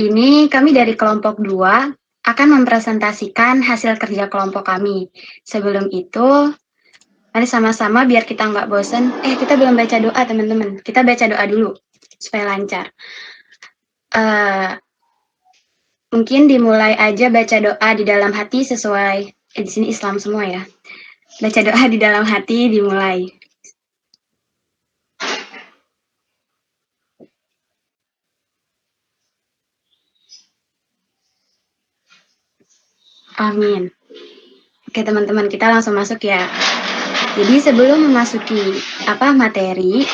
Ini kami dari kelompok 2 akan mempresentasikan hasil kerja kelompok kami. Sebelum itu, mari sama-sama biar kita nggak bosen. Kita belum baca doa, teman-teman. Kita baca doa dulu, supaya lancar. Mungkin dimulai aja baca doa di dalam hati sesuai, di sini Islam semua ya. Baca doa di dalam hati dimulai. Amin. Oke teman-teman, kita langsung masuk ya. Jadi sebelum memasuki materi,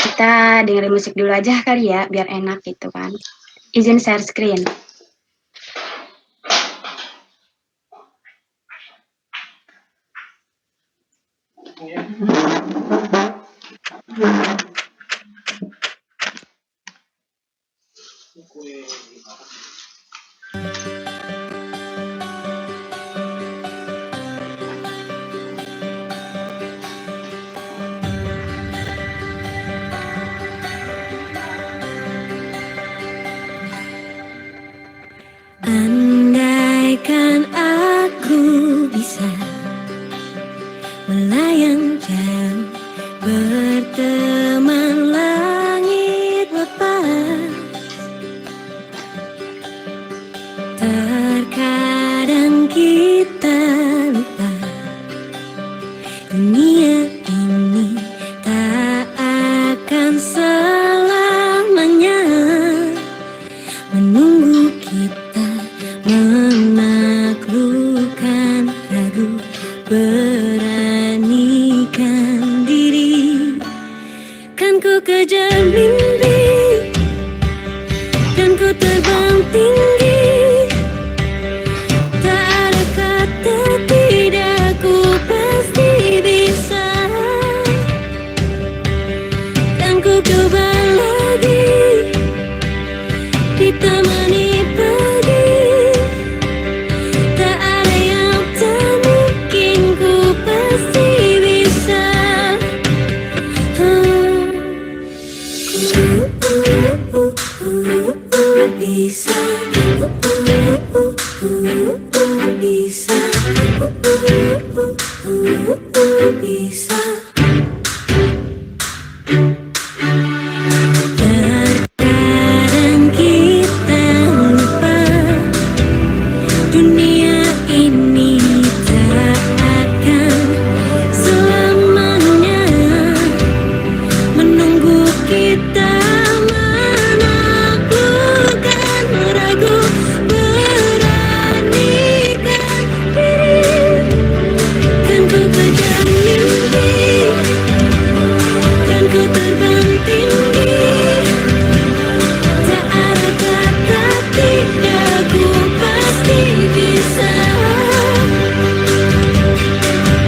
kita dengerin musik dulu aja kali ya, biar enak gitu kan. Izin share screen. Andaikan aku bisa melayang jauh, berteman langit lepas. Terkadang kita lupa dunia ini tak akan selamanya menunggu kita menaklukkan ragu, beranikan diri. Kan ku kejar mimpi dan ku terbang tinggi, tak ada kata tidak, ku pasti bisa. Dan ku coba lagi ditemani pagi, tak ada yang tak mungkin, ku pasti bisa. Bisa, bisa, bisa. Terkadang kita lupa dunia ini tak akan selamanya menunggu kita menaklukkan ragu, beranikan diri. Kan ku kejar mimpi dan ku terbang tinggi, tak ada kata tidak, ku pasti bisa.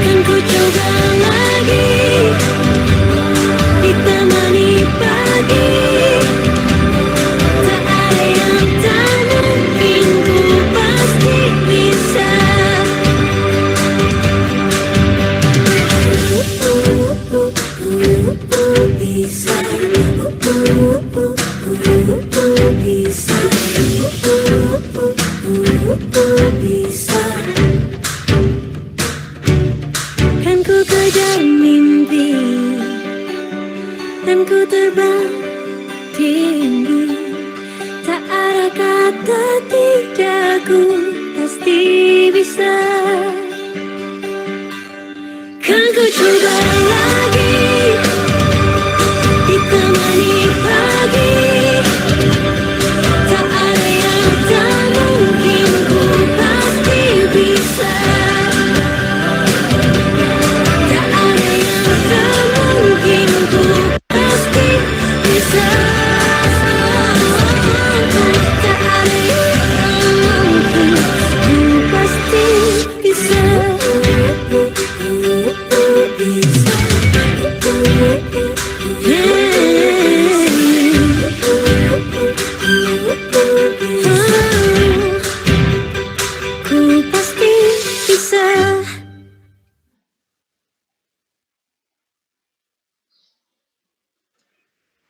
Kan ku coba lagi ditemani pagi, tak ada yang tak mungkin, ku pasti bisa. Bisa, bisa. Kan ku kejar mimpi dan ku terbang tinggi, tak ada kata tidak, ku pasti bisa. Kan ku coba lagi ditemani pagi, tak ada yang tak mungkin, ku pasti bisa. Tak ada yang tak mungkin, ku pasti bisa. Tak ada yang tak mungkin, ku pasti bisa.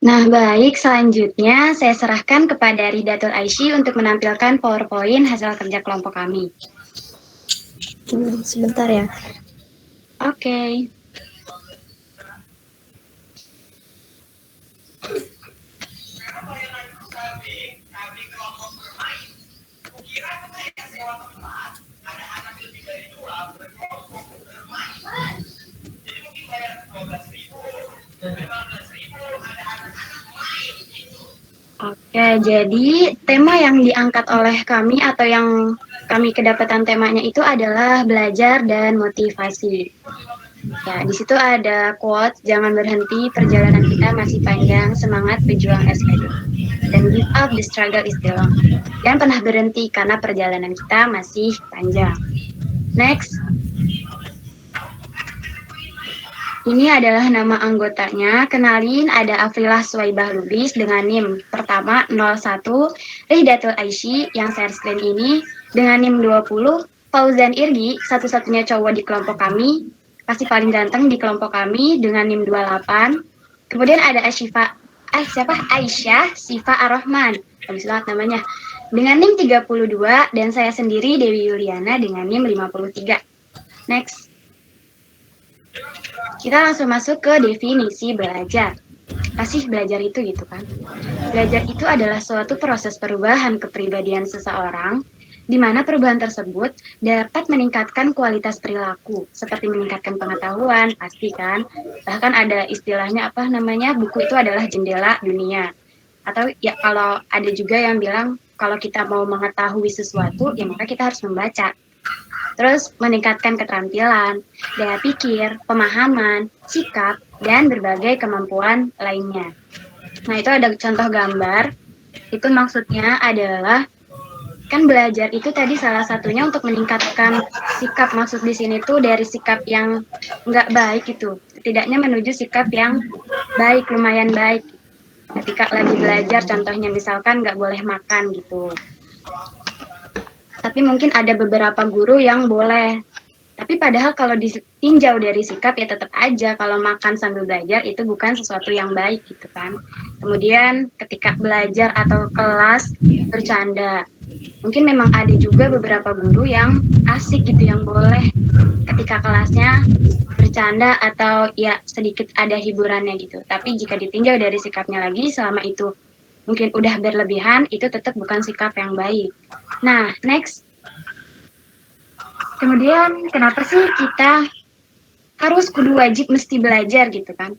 Nah, baik. Selanjutnya, saya serahkan kepada Ridatul Aisy untuk menampilkan PowerPoint hasil kerja kelompok kami. Sebentar ya. Oke. Oke, jadi tema yang diangkat oleh kami atau yang kami kedapatan temanya itu adalah belajar dan motivasi. Ya, di situ ada quote, jangan berhenti, perjalanan kita masih panjang, semangat pejuang SPD. Dan give up, the struggle is still long. Jangan pernah berhenti karena perjalanan kita masih panjang. Next. Ini adalah nama anggotanya. Kenalin, ada Afrilah Suwaibah Lubis dengan NIM pertama 01, Ridatul Aisy yang share screen ini dengan NIM 20, Fauzan Irgi, satu-satunya cowok di kelompok kami, pasti paling ganteng di kelompok kami dengan NIM 28. Kemudian ada Aisyah Sifa Ar-Rahman, bagus banget namanya, dengan NIM 32, dan saya sendiri Dewi Yuliana dengan NIM 53. Next. Kita langsung masuk ke definisi belajar. Pasti belajar itu gitu kan. Belajar itu adalah suatu proses perubahan kepribadian seseorang, di mana perubahan tersebut dapat meningkatkan kualitas perilaku, seperti meningkatkan pengetahuan, pasti kan. Bahkan ada istilahnya buku itu adalah jendela dunia. Atau ya kalau ada juga yang bilang, kalau kita mau mengetahui sesuatu, ya maka kita harus membaca. Terus meningkatkan keterampilan, daya pikir, pemahaman, sikap, dan berbagai kemampuan lainnya. Nah, itu ada contoh gambar. Itu maksudnya adalah, kan belajar itu tadi salah satunya untuk meningkatkan sikap. Maksud di sini tuh dari sikap yang nggak baik itu, setidaknya menuju sikap yang baik, lumayan baik. Ketika lagi belajar, contohnya misalkan nggak boleh makan gitu. Tapi mungkin ada beberapa guru yang boleh. Tapi padahal kalau ditinjau dari sikap ya tetap aja kalau makan sambil belajar itu bukan sesuatu yang baik gitu kan. Kemudian ketika belajar atau kelas bercanda. Mungkin memang ada juga beberapa guru yang asik gitu, yang boleh ketika kelasnya bercanda atau ya sedikit ada hiburannya gitu. Tapi jika ditinjau dari sikapnya lagi, selama itu mungkin udah berlebihan, itu tetap bukan sikap yang baik. Nah, next. Kemudian, kenapa sih kita harus kudu wajib mesti belajar gitu kan?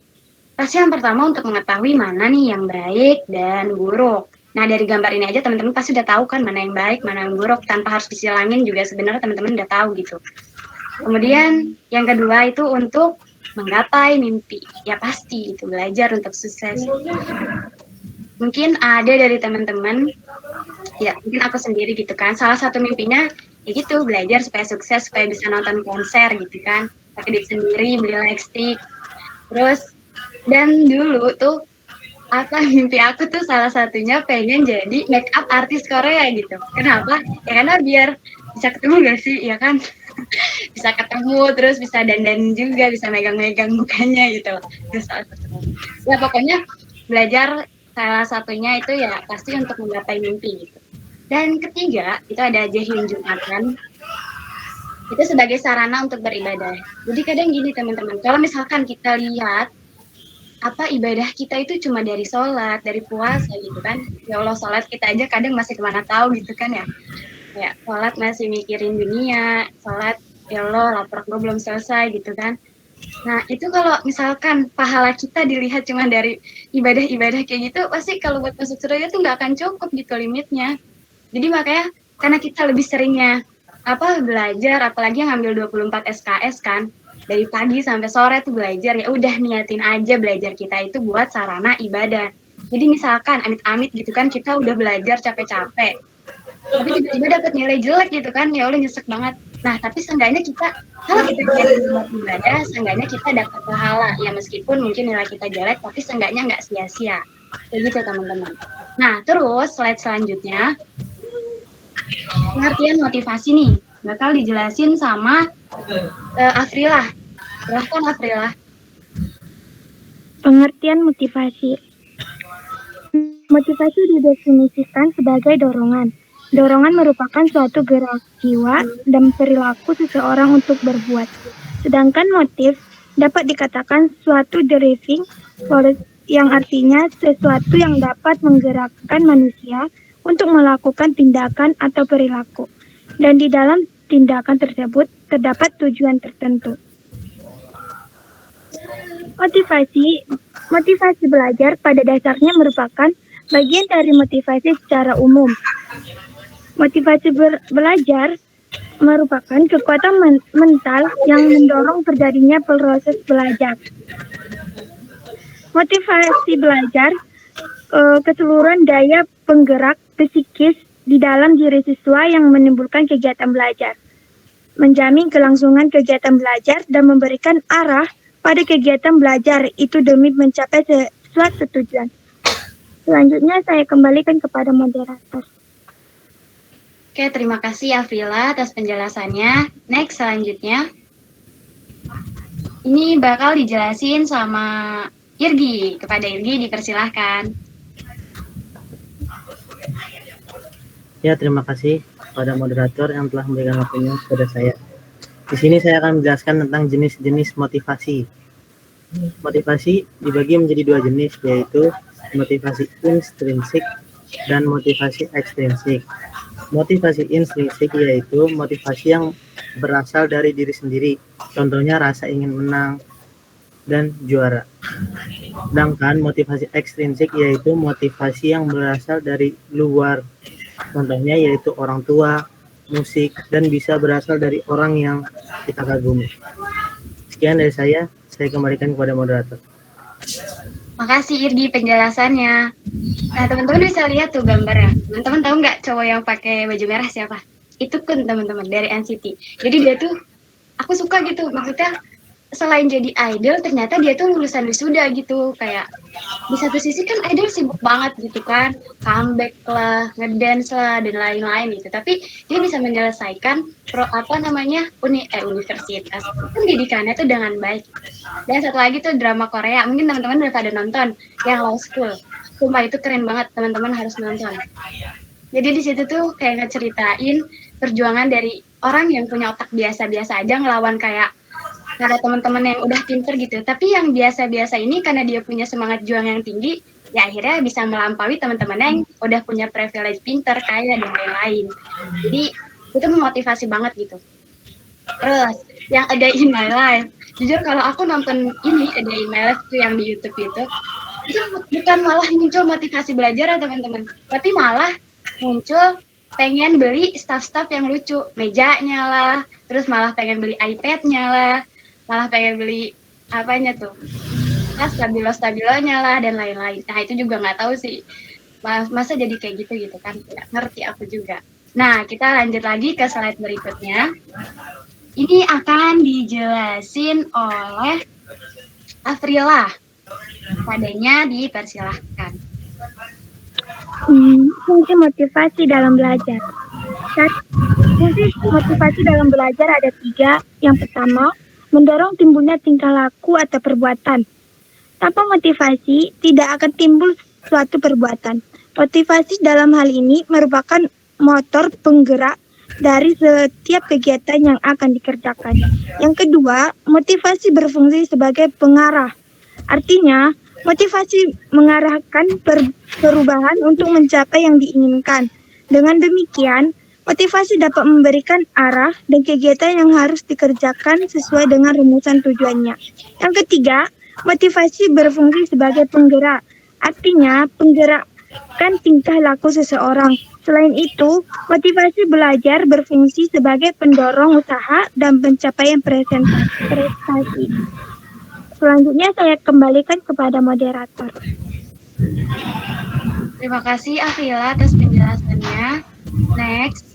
Pasti yang pertama untuk mengetahui mana nih yang baik dan buruk. Nah, dari gambar ini aja teman-teman pasti udah tahu kan mana yang baik, mana yang buruk. Tanpa harus disilangin juga sebenarnya teman-teman udah tahu gitu. Kemudian, yang kedua itu untuk menggapai mimpi. Ya pasti, itu belajar untuk sukses. Mungkin ada dari teman-teman, ya mungkin aku sendiri gitu kan, salah satu mimpinya ya gitu, belajar supaya sukses, supaya bisa nonton konser gitu kan, pakai duit sendiri, beli lightstick. Terus, dan dulu tuh mimpi aku tuh salah satunya pengen jadi make up artis Korea gitu. Kenapa? Ya karena biar bisa ketemu gak sih, ya kan? Bisa ketemu, terus bisa dandan juga, bisa megang-megang mukanya gitu. Terus ya pokoknya belajar salah satunya itu ya pasti untuk menggapai mimpi gitu. Dan ketiga, itu ada Jahyun Jumatan. Itu sebagai sarana untuk beribadah. Jadi kadang gini teman-teman, kalau misalkan kita lihat ibadah kita itu cuma dari sholat, dari puasa gitu kan. Ya Allah, sholat kita aja kadang masih kemana tahu gitu kan ya. Ya, sholat masih mikirin dunia, sholat ya Allah lapar gue belum selesai gitu kan. Nah, itu kalau misalkan pahala kita dilihat cuma dari ibadah-ibadah kayak gitu, pasti kalau buat masuk surga tuh nggak akan cukup gitu limitnya. Jadi makanya, karena kita lebih seringnya belajar, apalagi yang ngambil 24 SKS kan, dari pagi sampai sore tuh belajar, ya udah niatin aja belajar kita itu buat sarana ibadah. Jadi misalkan amit-amit gitu kan, kita udah belajar capek-capek, tapi tiba-tiba dapat nilai jelek gitu kan, ya Allah nyesek banget. Nah, tapi seenggaknya kalau kita buat ibadah, seenggaknya kita dapat pahala. Ya meskipun mungkin nilai kita jelek, tapi seenggaknya nggak sia-sia. Kayak gitu teman-teman. Nah, terus slide selanjutnya, pengertian motivasi nih, bakal dijelasin sama Afrilah. Silahkan Afrilah. Pengertian motivasi. Motivasi didefinisikan sebagai dorongan. Dorongan merupakan suatu gerak jiwa dan perilaku seseorang untuk berbuat. Sedangkan motif dapat dikatakan suatu driving force yang artinya sesuatu yang dapat menggerakkan manusia untuk melakukan tindakan atau perilaku. Dan di dalam tindakan tersebut terdapat tujuan tertentu. Motivasi belajar pada dasarnya merupakan bagian dari motivasi secara umum. Motivasi belajar merupakan kekuatan mental yang mendorong terjadinya proses belajar. Motivasi belajar keseluruhan daya penggerak psikis di dalam diri siswa yang menimbulkan kegiatan belajar, menjamin kelangsungan kegiatan belajar dan memberikan arah pada kegiatan belajar itu demi mencapai suatu tujuan. Selanjutnya saya kembalikan kepada moderator. Oke, terima kasih Afrila atas penjelasannya. Next, selanjutnya. Ini bakal dijelasin sama Irgi. Kepada Irgi dipersilahkan. Ya, terima kasih kepada moderator yang telah memberikan waktunya kepada saya. Di sini saya akan menjelaskan tentang jenis-jenis motivasi. Motivasi dibagi menjadi dua jenis, yaitu motivasi intrinsik dan motivasi ekstrinsik. Motivasi intrinsik yaitu motivasi yang berasal dari diri sendiri, contohnya rasa ingin menang dan juara. Sedangkan motivasi ekstrinsik yaitu motivasi yang berasal dari luar, contohnya yaitu orang tua, musik, dan bisa berasal dari orang yang kita kagumi. Sekian dari saya kembalikan kepada moderator. Makasih Irgi penjelasannya. Nah, teman-teman bisa lihat tuh gambarnya. Teman-teman tahu nggak cowok yang pakai baju merah siapa? Itu Kun, teman-teman, dari NCT. Jadi dia tuh, aku suka gitu. Maksudnya, selain jadi idol, ternyata dia tuh lulusan wisuda gitu. Kayak, di satu sisi kan idol sibuk banget gitu kan. Comeback lah, ngedance lah, dan lain-lain gitu. Tapi, dia bisa menyelesaikan universitas. Pendidikannya tuh dengan baik. Dan satu lagi tuh drama Korea. Mungkin teman-teman udah pada nonton, yang Law School. Sumpah itu keren banget, teman-teman harus nonton. Jadi di situ tuh kayak ngeceritain perjuangan dari orang yang punya otak biasa-biasa aja ngelawan kayak ada teman-teman yang udah pinter gitu. Tapi yang biasa-biasa ini karena dia punya semangat juang yang tinggi, ya akhirnya bisa melampaui teman-temannya yang udah punya privilege pinter, kaya, dan lain-lain. Jadi itu memotivasi banget gitu. Terus yang A Day in My Life, jujur kalau aku nonton ini A Day in My Life tuh yang di YouTube itu bukan malah muncul motivasi belajar ya teman-teman, tapi malah muncul pengen beli stuff-stuff yang lucu, mejanya lah, terus malah pengen beli iPad-nya lah, malah pengen beli apanya tuh, stabilo-stabilonya lah, dan lain-lain. Nah itu juga nggak tahu sih, masa jadi kayak gitu kan, tidak ngerti aku juga. Nah kita lanjut lagi ke slide berikutnya. Ini akan dijelasin oleh Afrila. Padanya dipersilahkan. Fungsi motivasi dalam belajar. Fungsi motivasi dalam belajar ada 3. Yang pertama, mendorong timbulnya tingkah laku atau perbuatan. Tanpa motivasi, tidak akan timbul suatu perbuatan. Motivasi dalam hal ini merupakan motor penggerak dari setiap kegiatan yang akan dikerjakan. Yang kedua, motivasi berfungsi sebagai pengarah. Artinya, motivasi mengarahkan perubahan untuk mencapai yang diinginkan. Dengan demikian, motivasi dapat memberikan arah dan kegiatan yang harus dikerjakan sesuai dengan rumusan tujuannya. Yang ketiga, motivasi berfungsi sebagai penggerak. Artinya, penggerakkan tingkah laku seseorang. Selain itu, motivasi belajar berfungsi sebagai pendorong usaha dan pencapaian prestasi. Selanjutnya saya kembalikan kepada moderator. Terima kasih Afrila atas penjelasannya. Next,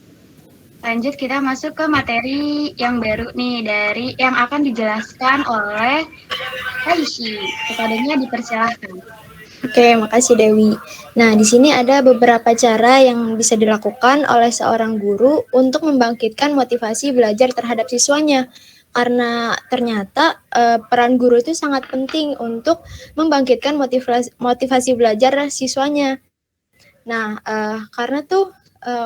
lanjut kita masuk ke materi yang baru nih dari yang akan dijelaskan oleh Aishi. Kepadanya dipersilahkan. Oke, makasih Dewi. Nah, di sini ada beberapa cara yang bisa dilakukan oleh seorang guru untuk membangkitkan motivasi belajar terhadap siswanya. Karena ternyata peran guru itu sangat penting untuk membangkitkan motivasi belajar siswanya. Nah, karena tuh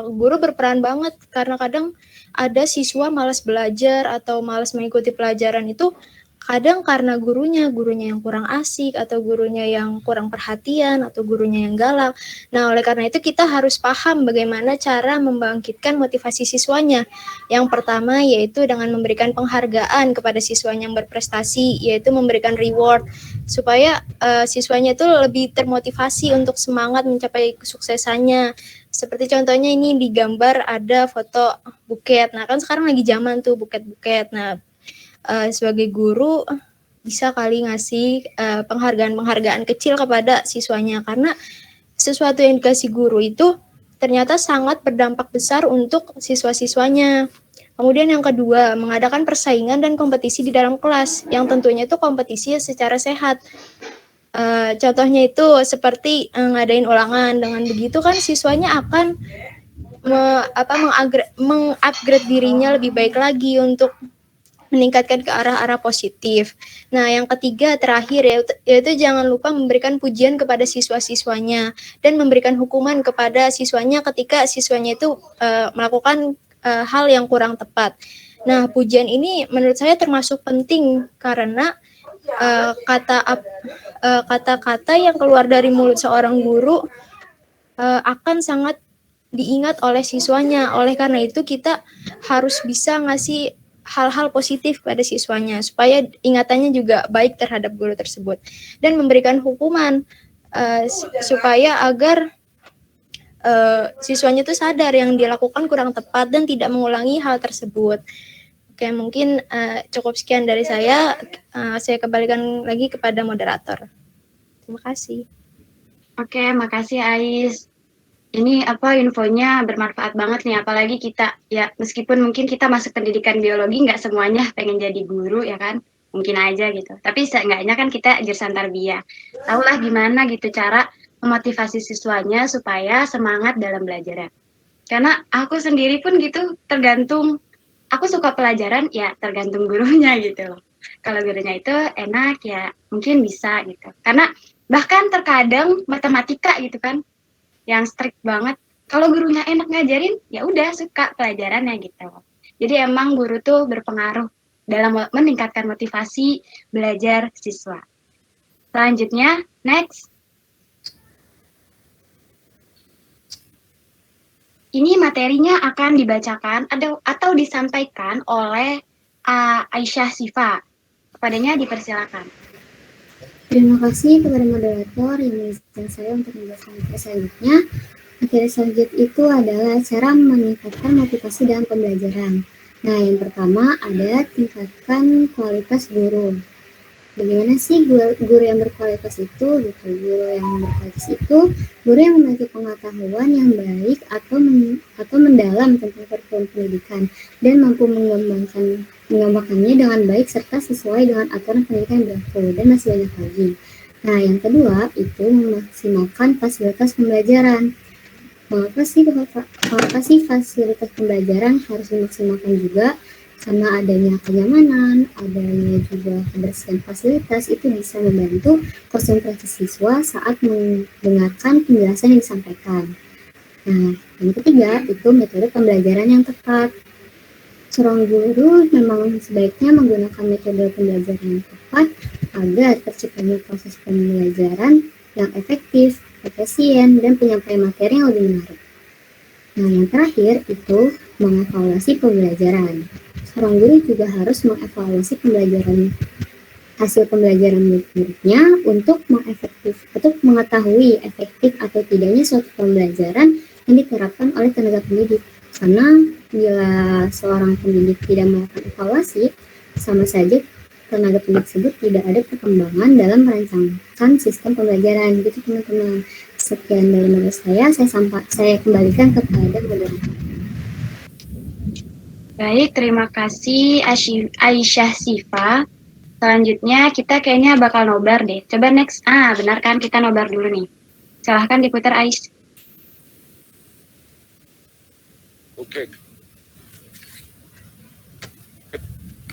guru berperan banget karena kadang ada siswa malas belajar atau malas mengikuti pelajaran itu kadang karena gurunya yang kurang asik atau gurunya yang kurang perhatian atau gurunya yang galak. Nah, oleh karena itu kita harus paham bagaimana cara membangkitkan motivasi siswanya. Yang pertama yaitu dengan memberikan penghargaan kepada siswanya yang berprestasi, yaitu memberikan reward supaya siswanya itu lebih termotivasi untuk semangat mencapai kesuksesannya. Seperti contohnya ini di gambar ada foto buket. Nah, kan sekarang lagi zaman tuh buket-buket. Nah, sebagai guru bisa kali ngasih penghargaan-penghargaan kecil kepada siswanya karena sesuatu yang dikasih guru itu ternyata sangat berdampak besar untuk siswa-siswanya. Kemudian yang kedua, mengadakan persaingan dan kompetisi di dalam kelas yang tentunya itu kompetisi secara sehat. Contohnya itu seperti ngadain ulangan. Dengan begitu kan siswanya akan mengupgrade dirinya lebih baik lagi untuk meningkatkan ke arah-arah positif. Nah, yang ketiga terakhir yaitu jangan lupa memberikan pujian kepada siswa-siswanya dan memberikan hukuman kepada siswanya ketika siswanya itu melakukan hal yang kurang tepat. Nah, pujian ini menurut saya termasuk penting karena kata-kata yang keluar dari mulut seorang guru akan sangat diingat oleh siswanya. Oleh karena itu kita harus bisa ngasih hal-hal positif pada siswanya supaya ingatannya juga baik terhadap guru tersebut dan memberikan hukuman supaya agar siswanya itu sadar yang dilakukan kurang tepat dan tidak mengulangi hal tersebut. Oke, mungkin cukup sekian dari saya. Saya kembalikan lagi kepada moderator. Terima kasih. Oke, makasih Ais. Ini infonya bermanfaat banget nih, apalagi kita ya meskipun mungkin kita masuk pendidikan biologi nggak semuanya pengen jadi guru ya kan, mungkin aja gitu. Tapi seenggaknya kan kita jurusan tarbiyah, tahulah gimana gitu cara memotivasi siswanya supaya semangat dalam belajar. Karena aku sendiri pun gitu tergantung, aku suka pelajaran ya tergantung gurunya gitu loh. Kalau gurunya itu enak ya mungkin bisa gitu. Karena bahkan terkadang matematika gitu kan yang strict banget. Kalau gurunya enak ngajarin, ya udah suka pelajarannya gitu. Jadi emang guru tuh berpengaruh dalam meningkatkan motivasi belajar siswa. Selanjutnya, next. Ini materinya akan dibacakan atau disampaikan oleh Aisyah Sifa. Kepadanya dipersilakan. Terima kasih kepada moderator yang mengizinkan saya untuk menjelaskan materi selanjutnya. Materi selanjutnya itu adalah cara meningkatkan motivasi dalam pembelajaran. Nah, yang pertama ada tingkatkan kualitas guru. Bagaimana sih guru yang berkualitas itu? Gitu. Guru yang berkualitas itu guru yang memiliki pengetahuan yang baik atau mendalam tentang kurikulum pendidikan dan mampu mengembangkannya dengan baik serta sesuai dengan aturan pendidikan yang berlaku, dan masih banyak lagi. Nah, yang kedua itu memaksimalkan fasilitas pembelajaran. Mengapa sih fasilitas pembelajaran harus dimaksimalkan juga? Karena adanya kenyamanan, adanya juga kebersihan fasilitas itu bisa membantu konsentrasi siswa saat mendengarkan penjelasan yang disampaikan. Nah, yang ketiga itu metode pembelajaran yang tepat. Seorang guru memang sebaiknya menggunakan metode pembelajaran yang tepat agar terciptanya proses pembelajaran yang efektif, efisien, dan penyampaian materi yang lebih menarik. Nah, yang terakhir itu mengevaluasi pembelajaran. Seorang guru juga harus mengevaluasi hasil pembelajaran murid-muridnya untuk mengetahui efektif atau tidaknya suatu pembelajaran yang diterapkan oleh tenaga pendidik. Karena bila seorang pendidik tidak melakukan evaluasi, sama saja tenaga pendidik tersebut tidak ada perkembangan dalam merancangkan sistem pembelajaran. Gitu teman-teman. Sekian dari saya kembalikan kepada moderator. Baik, terima kasih Aisyah Sifa. Selanjutnya kita kayaknya bakal nobar deh. Coba next. Benar kan kita nobar dulu nih. Silahkan diputar Ais. Okay.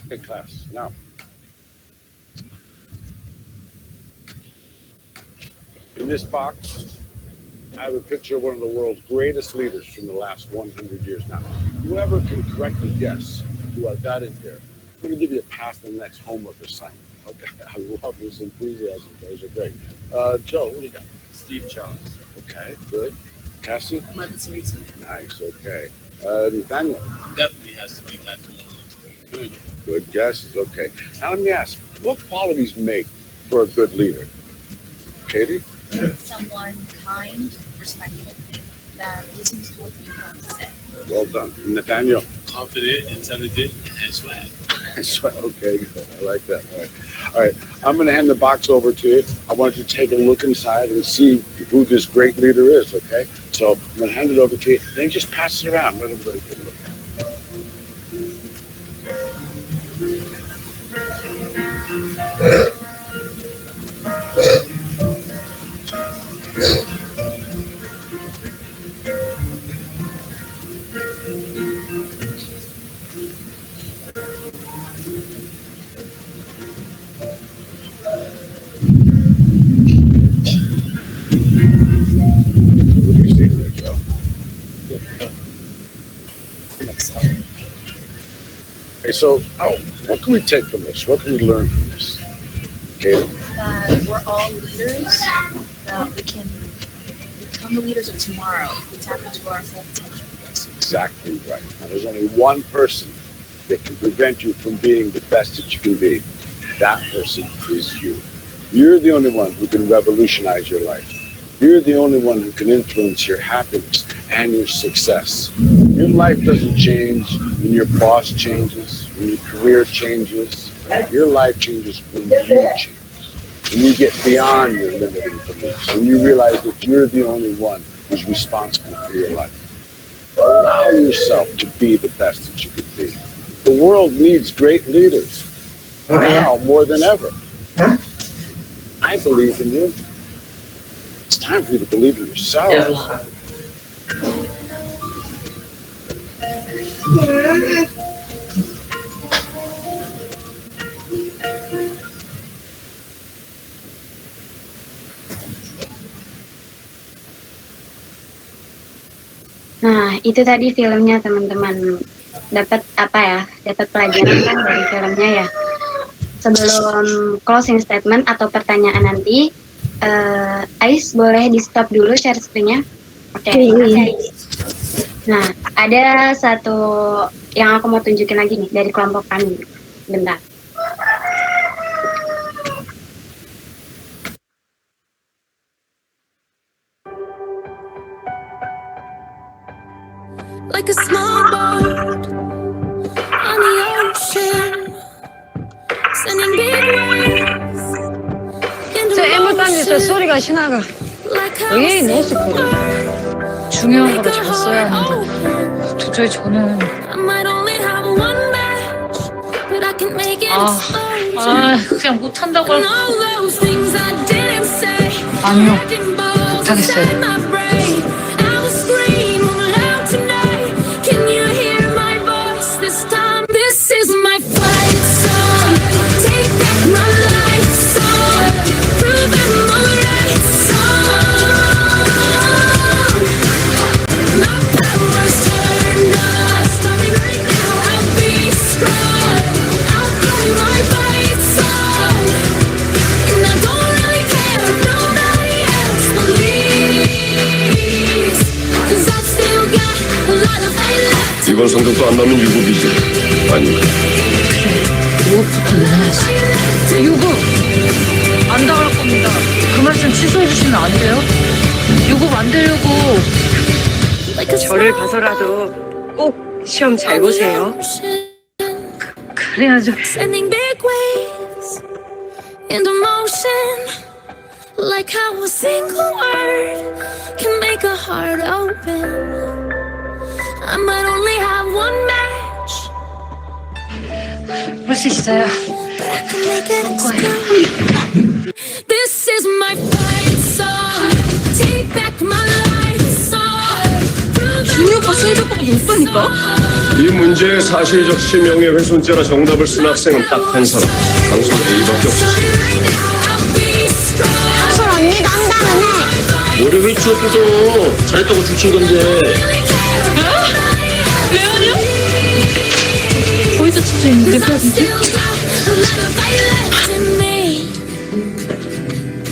Okay, class. Now. In this box, I have a picture of one of the world's greatest leaders from the last 100 years. Now, whoever can correctly guess who I've got in here, I'm going to give you a pass to the next homework assignment. Okay, I love this enthusiasm. Those are great. Joe, what do you got? Steve Jobs. Okay, good. Cassie? Mother Teresa. Nice, okay. Nathaniel? Definitely has to be that. Good. Good guesses, okay. Now let me ask, what qualities make for a good leader? Katie? Someone kind, respectful, that listens to what people say. Well done. Nathaniel? Confident, intelligent, and swag. Okay, good. I like that. All right. I'm going to hand the box over to you. I want you to take a look inside and see who this great leader is, okay? So I'm going to hand it over to you. Then just pass it around. Let everybody take a look. What do you see there, Joe? Okay, so what can we take from this? What can we learn from this? Katie? That we're all leaders, that we can become the leaders of tomorrow if we tap into our full potential. That's exactly right. Now, there's only one person that can prevent you from being the best that you can be. That person is you. You're the only one who can revolutionize your life. You're the only one who can influence your happiness and your success. Your life doesn't change when your boss changes, when your career changes. Your life changes when you change. When you get beyond your limiting beliefs. When you realize that you're the only one who's responsible for your life. Allow yourself to be the best that you can be. The world needs great leaders. Now more than ever. I believe in you. It's time for you to believe in yourself. Nah, itu tadi filmnya teman-teman. Dapat apa ya? Dapat pelajaran kan dari filmnya ya. Sebelum closing statement atau pertanyaan nanti, Ais boleh di stop dulu share screen-nya. Oke, makasih Ais. Nah, ada satu yang aku mau tunjukin lagi nih dari kelompok kami. Bentar. Like a small boat on the ocean, sending big waves into motion. 소리가 신나가. Like how 왜 넣었을 a 거야? word 중요한 can 거를 make a 줬어야 heart 하는데. open. 도저히 저는 I might only have one match, but I can make it explode. 그냥 못한다고 And 할 all those things I didn't say, 아니요. wrecking balls 못하겠어요. inside my brain. I will scream loud tonight. Can you hear my voice this time? This is my fight song. Take back my life song. Prove I'm alright song. My power's turned on. Starting right now, I'll be strong. I'll play my fight song. And I don't really care if nobody else believes. 'Cause I've still got a lot of fight left. 이번 성적도 안 나면 유급이지. 아닌가? 무엇부터 내놔야지. 유급 안 당할 겁니다. 그 말씀 취소해 주시면 안 돼요? 유급 안 되려고 Like a 저를 small 봐서라도 꼭 시험 잘 on the 보세요. ocean, 그래야죠. sending big waves into motion. Like how a single word can make a heart open. I might only have one match, 볼 수 있어요. but I can make it explode. This is my fight song. Take back my life song. 준이 오빠 성적보다 높다니까? 이 문제의 사실적시 명예훼손죄라 정답을 쓴 학생은 딱 한 사람. 강수 A밖에 없었어. 한솔 언니가 한다면 해. 머리 왜 치워 뜯어? 잘했다고 주친 건데. 레온이요? 어디서 진짜 있는데?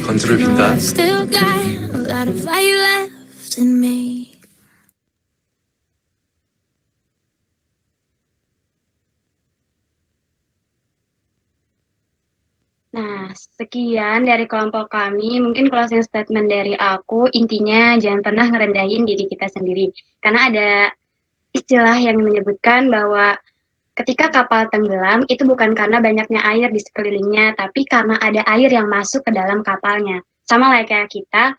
건투를 빈다. Still got a lot of fire left in me. Nah, sekian dari kelompok kami. Mungkin closing statement dari aku, intinya jangan pernah ngerendahin diri kita sendiri. Karena ada istilah yang menyebutkan bahwa ketika kapal tenggelam, itu bukan karena banyaknya air di sekelilingnya, tapi karena ada air yang masuk ke dalam kapalnya. Sama lah kayak kita,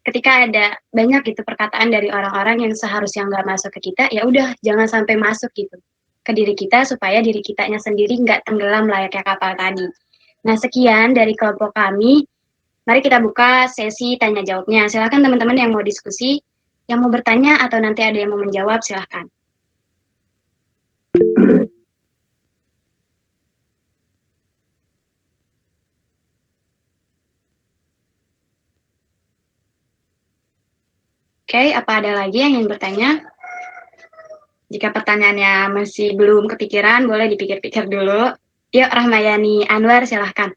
ketika ada banyak gitu perkataan dari orang-orang yang seharusnya nggak masuk ke kita, ya udah jangan sampai masuk gitu ke diri kita, supaya diri kitanya sendiri nggak tenggelam layaknya kapal tadi. Nah, sekian dari kelompok kami. Mari kita buka sesi tanya jawabnya. Silakan teman-teman yang mau diskusi, yang mau bertanya atau nanti ada yang mau menjawab, silakan. Oke, apa ada lagi yang ingin bertanya? Jika pertanyaannya masih belum kepikiran, boleh dipikir-pikir dulu. Yuk, Rahmayani Anwar, silahkan.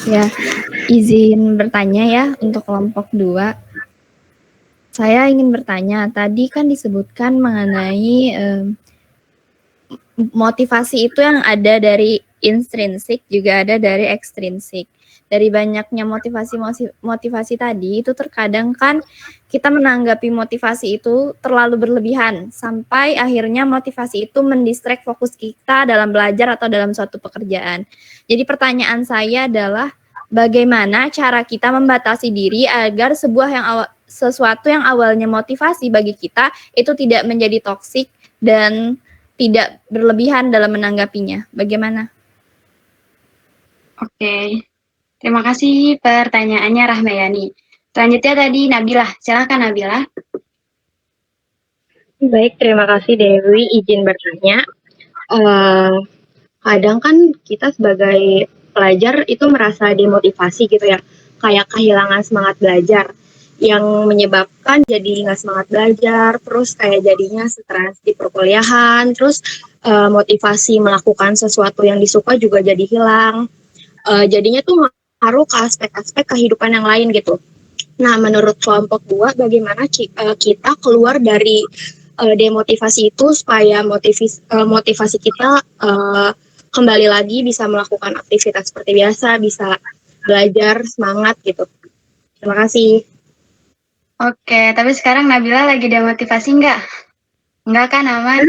Ya, izin bertanya ya untuk kelompok 2. Saya ingin bertanya, tadi kan disebutkan mengenai motivasi itu yang ada dari intrinsik, juga ada dari ekstrinsik. Dari banyaknya motivasi tadi, itu terkadang kan kita menanggapi motivasi itu terlalu berlebihan, sampai akhirnya motivasi itu mendistract fokus kita dalam belajar atau dalam suatu pekerjaan. Jadi pertanyaan saya adalah, bagaimana cara kita membatasi diri agar sesuatu yang awalnya motivasi bagi kita, itu tidak menjadi toksik dan tidak berlebihan dalam menanggapinya. Bagaimana? Oke. Terima kasih pertanyaannya Rahmayani. Selanjutnya tadi Nabilah. Silakan Nabilah. Baik, terima kasih Dewi. Izin bertanya. Kadang kan kita sebagai pelajar itu merasa demotivasi gitu ya. Kayak kehilangan semangat belajar. Yang menyebabkan jadi nggak semangat belajar. Terus kayak jadinya stres di perkuliahan. Terus motivasi melakukan sesuatu yang disuka juga jadi hilang. Jadinya tuh ngaruh ke aspek-aspek kehidupan yang lain gitu. Nah, menurut kelompok 2, bagaimana kita keluar dari demotivasi itu supaya motivasi kita kembali lagi bisa melakukan aktivitas seperti biasa, bisa belajar, semangat gitu. Terima kasih. Oke, tapi sekarang Nabila lagi demotivasi nggak? Nggak kan, aman?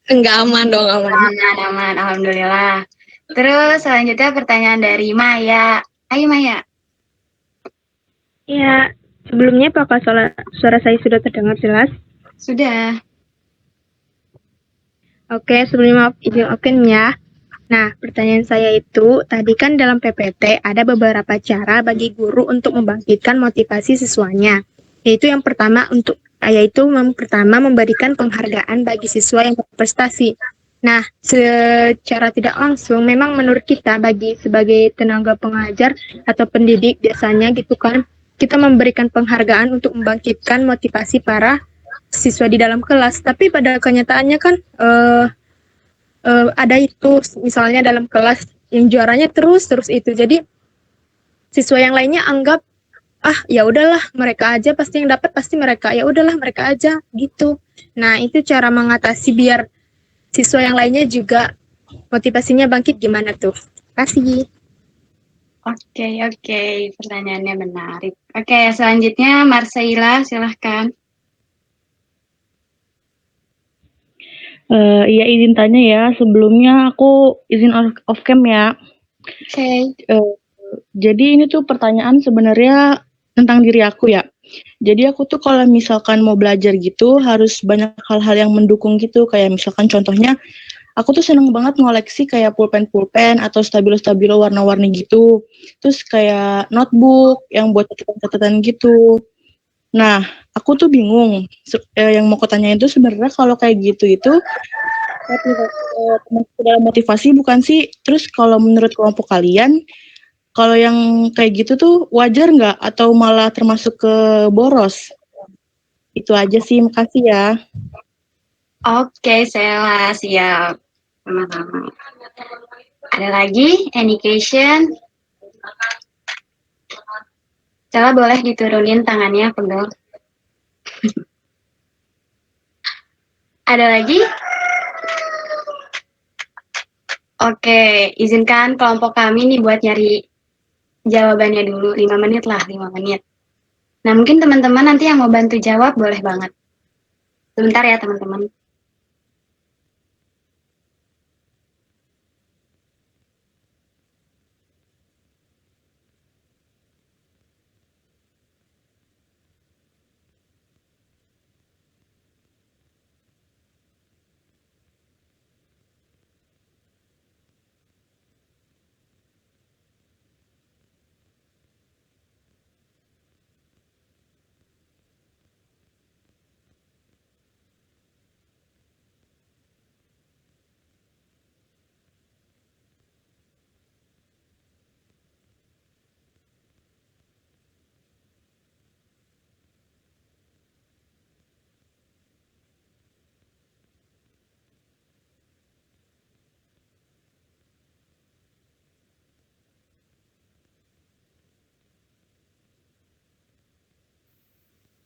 Enggak, aman dong, aman. Aman, alhamdulillah. Terus selanjutnya pertanyaan dari Maya. Ayo Maya. Ya, sebelumnya apakah suara saya sudah terdengar jelas? Sudah. Oke, sebelumnya izin ya. Nah, pertanyaan saya itu, tadi kan dalam PPT ada beberapa cara bagi guru untuk membangkitkan motivasi siswanya. Yaitu yang pertama memberikan penghargaan bagi siswa yang berprestasi. Nah, secara tidak langsung memang menurut kita sebagai tenaga pengajar atau pendidik biasanya gitu kan, kita memberikan penghargaan untuk membangkitkan motivasi para siswa di dalam kelas. Tapi pada kenyataannya kan ada itu misalnya dalam kelas yang juaranya terus itu. Jadi siswa yang lainnya anggap ya udahlah mereka aja pasti yang dapat, pasti mereka, ya udahlah mereka aja gitu. Nah, itu cara mengatasi biar siswa yang lainnya juga motivasinya bangkit gimana tuh? Kasih. Oke, pertanyaannya menarik. Oke, selanjutnya Marsaila, silahkan. Iya, izin tanya ya. Sebelumnya aku izin off cam ya. Oke. Jadi ini tuh pertanyaan sebenarnya tentang diri aku ya. Jadi aku tuh kalau misalkan mau belajar gitu harus banyak hal-hal yang mendukung gitu. Kayak misalkan contohnya aku tuh seneng banget ngoleksi kayak pulpen atau stabilo warna-warni gitu. Terus kayak notebook yang buat catatan gitu. Nah, aku tuh bingung. Yang mau aku tanyain itu sebenarnya kalau kayak gitu itu dalam motivasi bukan sih? Terus kalau menurut kelompok kalian, Kalau yang kayak gitu tuh wajar nggak atau malah termasuk ke boros? Itu aja sih, makasih ya. Oke, Sela, siap. Sama-sama. Ada lagi? Any question? Sela boleh diturunin tangannya, pegel. Ada lagi? Oke, izinkan kelompok kami nih buat nyari jawabannya dulu. 5 menit lah, 5 menit. Nah, mungkin teman-teman nanti yang mau bantu jawab boleh banget. Sebentar ya, teman-teman.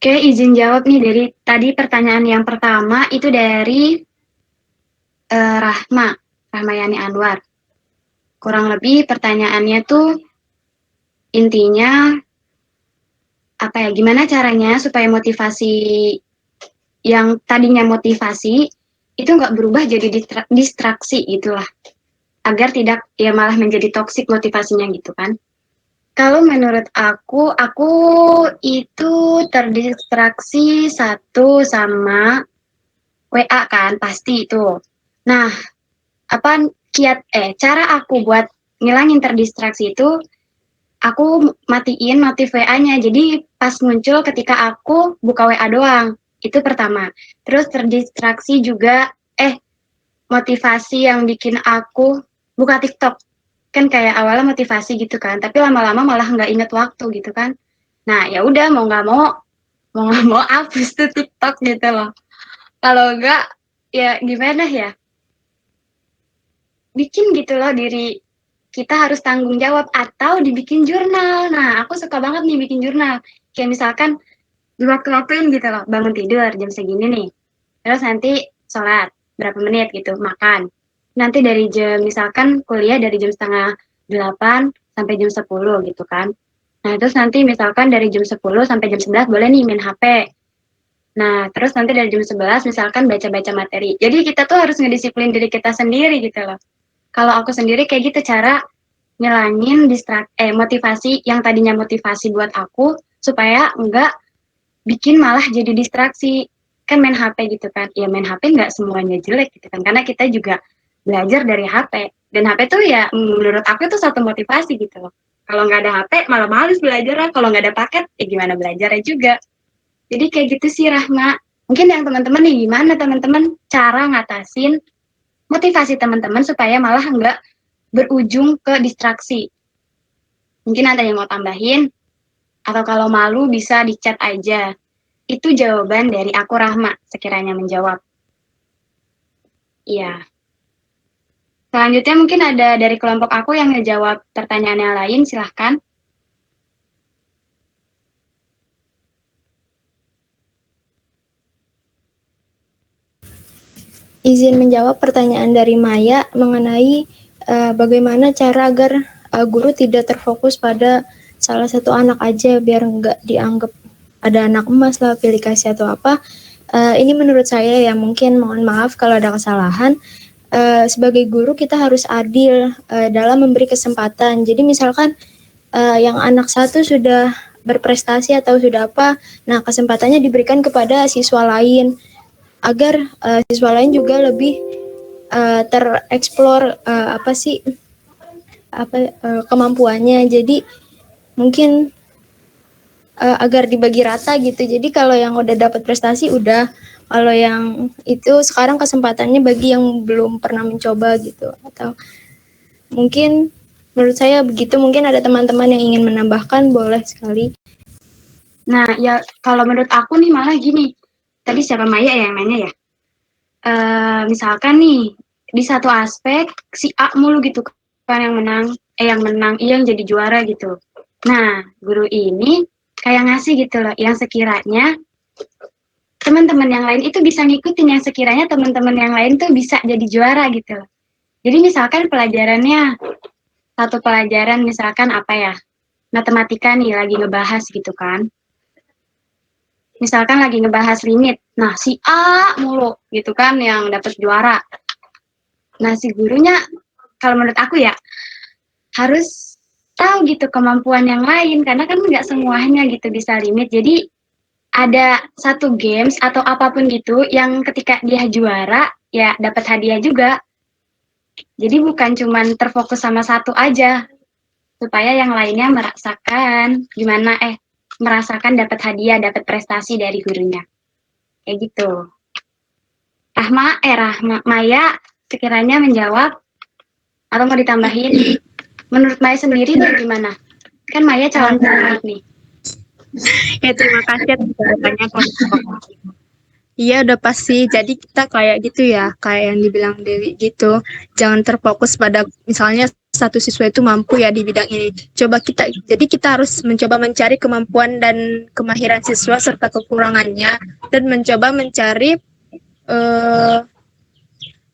Oke, izin jawab nih dari tadi pertanyaan yang pertama itu dari Rahmayani Anwar. Kurang lebih pertanyaannya tuh intinya apa ya? Gimana caranya supaya motivasi yang tadinya motivasi itu nggak berubah jadi distraksi gitulah, agar tidak ya malah menjadi toksik motivasinya gitu kan? Kalau menurut aku itu terdistraksi satu sama WA kan, pasti itu. Nah, cara aku buat ngilangin terdistraksi itu, aku matiin notif WA-nya. Jadi pas muncul ketika aku buka WA doang. Itu pertama. Terus terdistraksi juga, motivasi yang bikin aku buka TikTok. Kan kayak awalnya motivasi gitu kan, tapi lama-lama malah nggak inget waktu gitu kan. Nah ya udah mau nggak mau hapus tuh TikTok gitu loh. Kalau nggak ya gimana ya, bikin gitu loh diri kita harus tanggung jawab atau dibikin jurnal. Nah aku suka banget nih bikin jurnal, kayak misalkan diwaktu-waktuin gitu loh, bangun tidur jam segini nih, terus nanti sholat berapa menit gitu, makan. Nanti dari jam, misalkan kuliah dari jam 7:30 sampai jam 10 gitu kan. Nah, terus nanti misalkan dari jam 10 sampai jam 11 boleh nih main HP. Nah, terus nanti dari jam 11 misalkan baca-baca materi. Jadi kita tuh harus ngedisiplin diri kita sendiri gitu loh. Kalau aku sendiri kayak gitu cara ngilangin motivasi yang tadinya motivasi buat aku supaya enggak bikin malah jadi distraksi. Kan main HP gitu kan. Ya main HP nggak semuanya jelek gitu kan. Karena kita juga belajar dari HP. Dan HP tuh ya menurut aku itu satu motivasi gitu loh. Kalau nggak ada HP malah males belajar. Kalau nggak ada paket ya gimana belajarnya juga. Jadi kayak gitu sih Rahma. Mungkin yang teman-teman nih gimana teman-teman cara ngatasin motivasi teman-teman supaya malah nggak berujung ke distraksi. Mungkin ada yang mau tambahin? Atau kalau malu bisa di chat aja. Itu jawaban dari aku Rahma sekiranya menjawab. Iya. Selanjutnya mungkin ada dari kelompok aku yang ngejawab pertanyaan yang lain, silahkan. Izin menjawab pertanyaan dari Maya mengenai bagaimana cara agar guru tidak terfokus pada salah satu anak aja biar nggak dianggap ada anak emas lah, pilih kasih atau apa. Ini menurut saya ya, mungkin mohon maaf kalau ada kesalahan. Sebagai guru kita harus adil dalam memberi kesempatan. Jadi misalkan yang anak satu sudah berprestasi atau sudah apa, nah kesempatannya diberikan kepada siswa lain agar siswa lain juga lebih tereksplor kemampuannya. Jadi mungkin agar dibagi rata gitu. Jadi kalau yang udah dapat prestasi udah, kalau yang itu sekarang kesempatannya bagi yang belum pernah mencoba gitu. Atau mungkin Menurut saya begitu, mungkin ada teman-teman yang ingin menambahkan, boleh sekali. Nah, ya kalau menurut aku nih malah gini. Tadi siapa Maya yang nanya ya? Misalkan nih di satu aspek si A mulu gitu kan yang menang, yang jadi juara gitu. Nah, guru ini kayak ngasih gitu loh, yang sekiranya teman-teman yang lain itu bisa ngikutin, yang sekiranya teman-teman yang lain tuh bisa jadi juara gitu. Jadi misalkan pelajarannya, satu pelajaran misalkan apa ya, matematika nih lagi ngebahas gitu kan. Misalkan lagi ngebahas limit, nah si A mulu gitu kan yang dapat juara. Nah si gurunya, kalau menurut aku ya, harus tahu gitu kemampuan yang lain, karena kan nggak semuanya gitu bisa limit. Jadi ada satu games atau apapun gitu yang ketika dia juara ya dapat hadiah juga. Jadi bukan cuman terfokus sama satu aja, supaya yang lainnya merasakan dapat hadiah, dapat prestasi dari gurunya. Kayak gitu. Maya sekiranya menjawab atau mau ditambahin? Menurut Maya sendiri tuh gimana? Kan Maya calon pemilik nih. Ya terima kasih atas jawabannya Kak. Iya udah pasti, jadi kita kayak gitu ya, kayak yang dibilang Dewi gitu, jangan terfokus pada misalnya satu siswa itu mampu ya di bidang ini. Jadi kita harus mencoba mencari kemampuan dan kemahiran siswa serta kekurangannya, dan mencoba mencari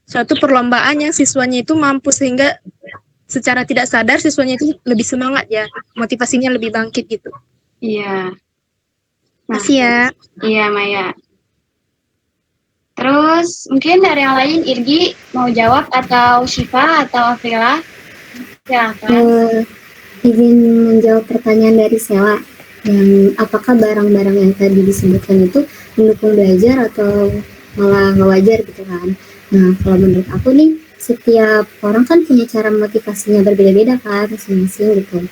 suatu perlombaan yang siswanya itu mampu, sehingga secara tidak sadar siswanya itu lebih semangat ya, motivasinya lebih bangkit gitu. Iya. Makasih ya. Iya Maya. Terus mungkin dari yang lain, Irgi mau jawab atau Syifa atau Afrila? Silakan. Izin menjawab pertanyaan dari Sela, yang apakah barang-barang yang tadi disebutkan itu mendukung belajar atau malah nggak wajar gitu kan. Nah kalau menurut aku nih, setiap orang kan punya cara motivasinya berbeda-beda kan masing-masing gitu.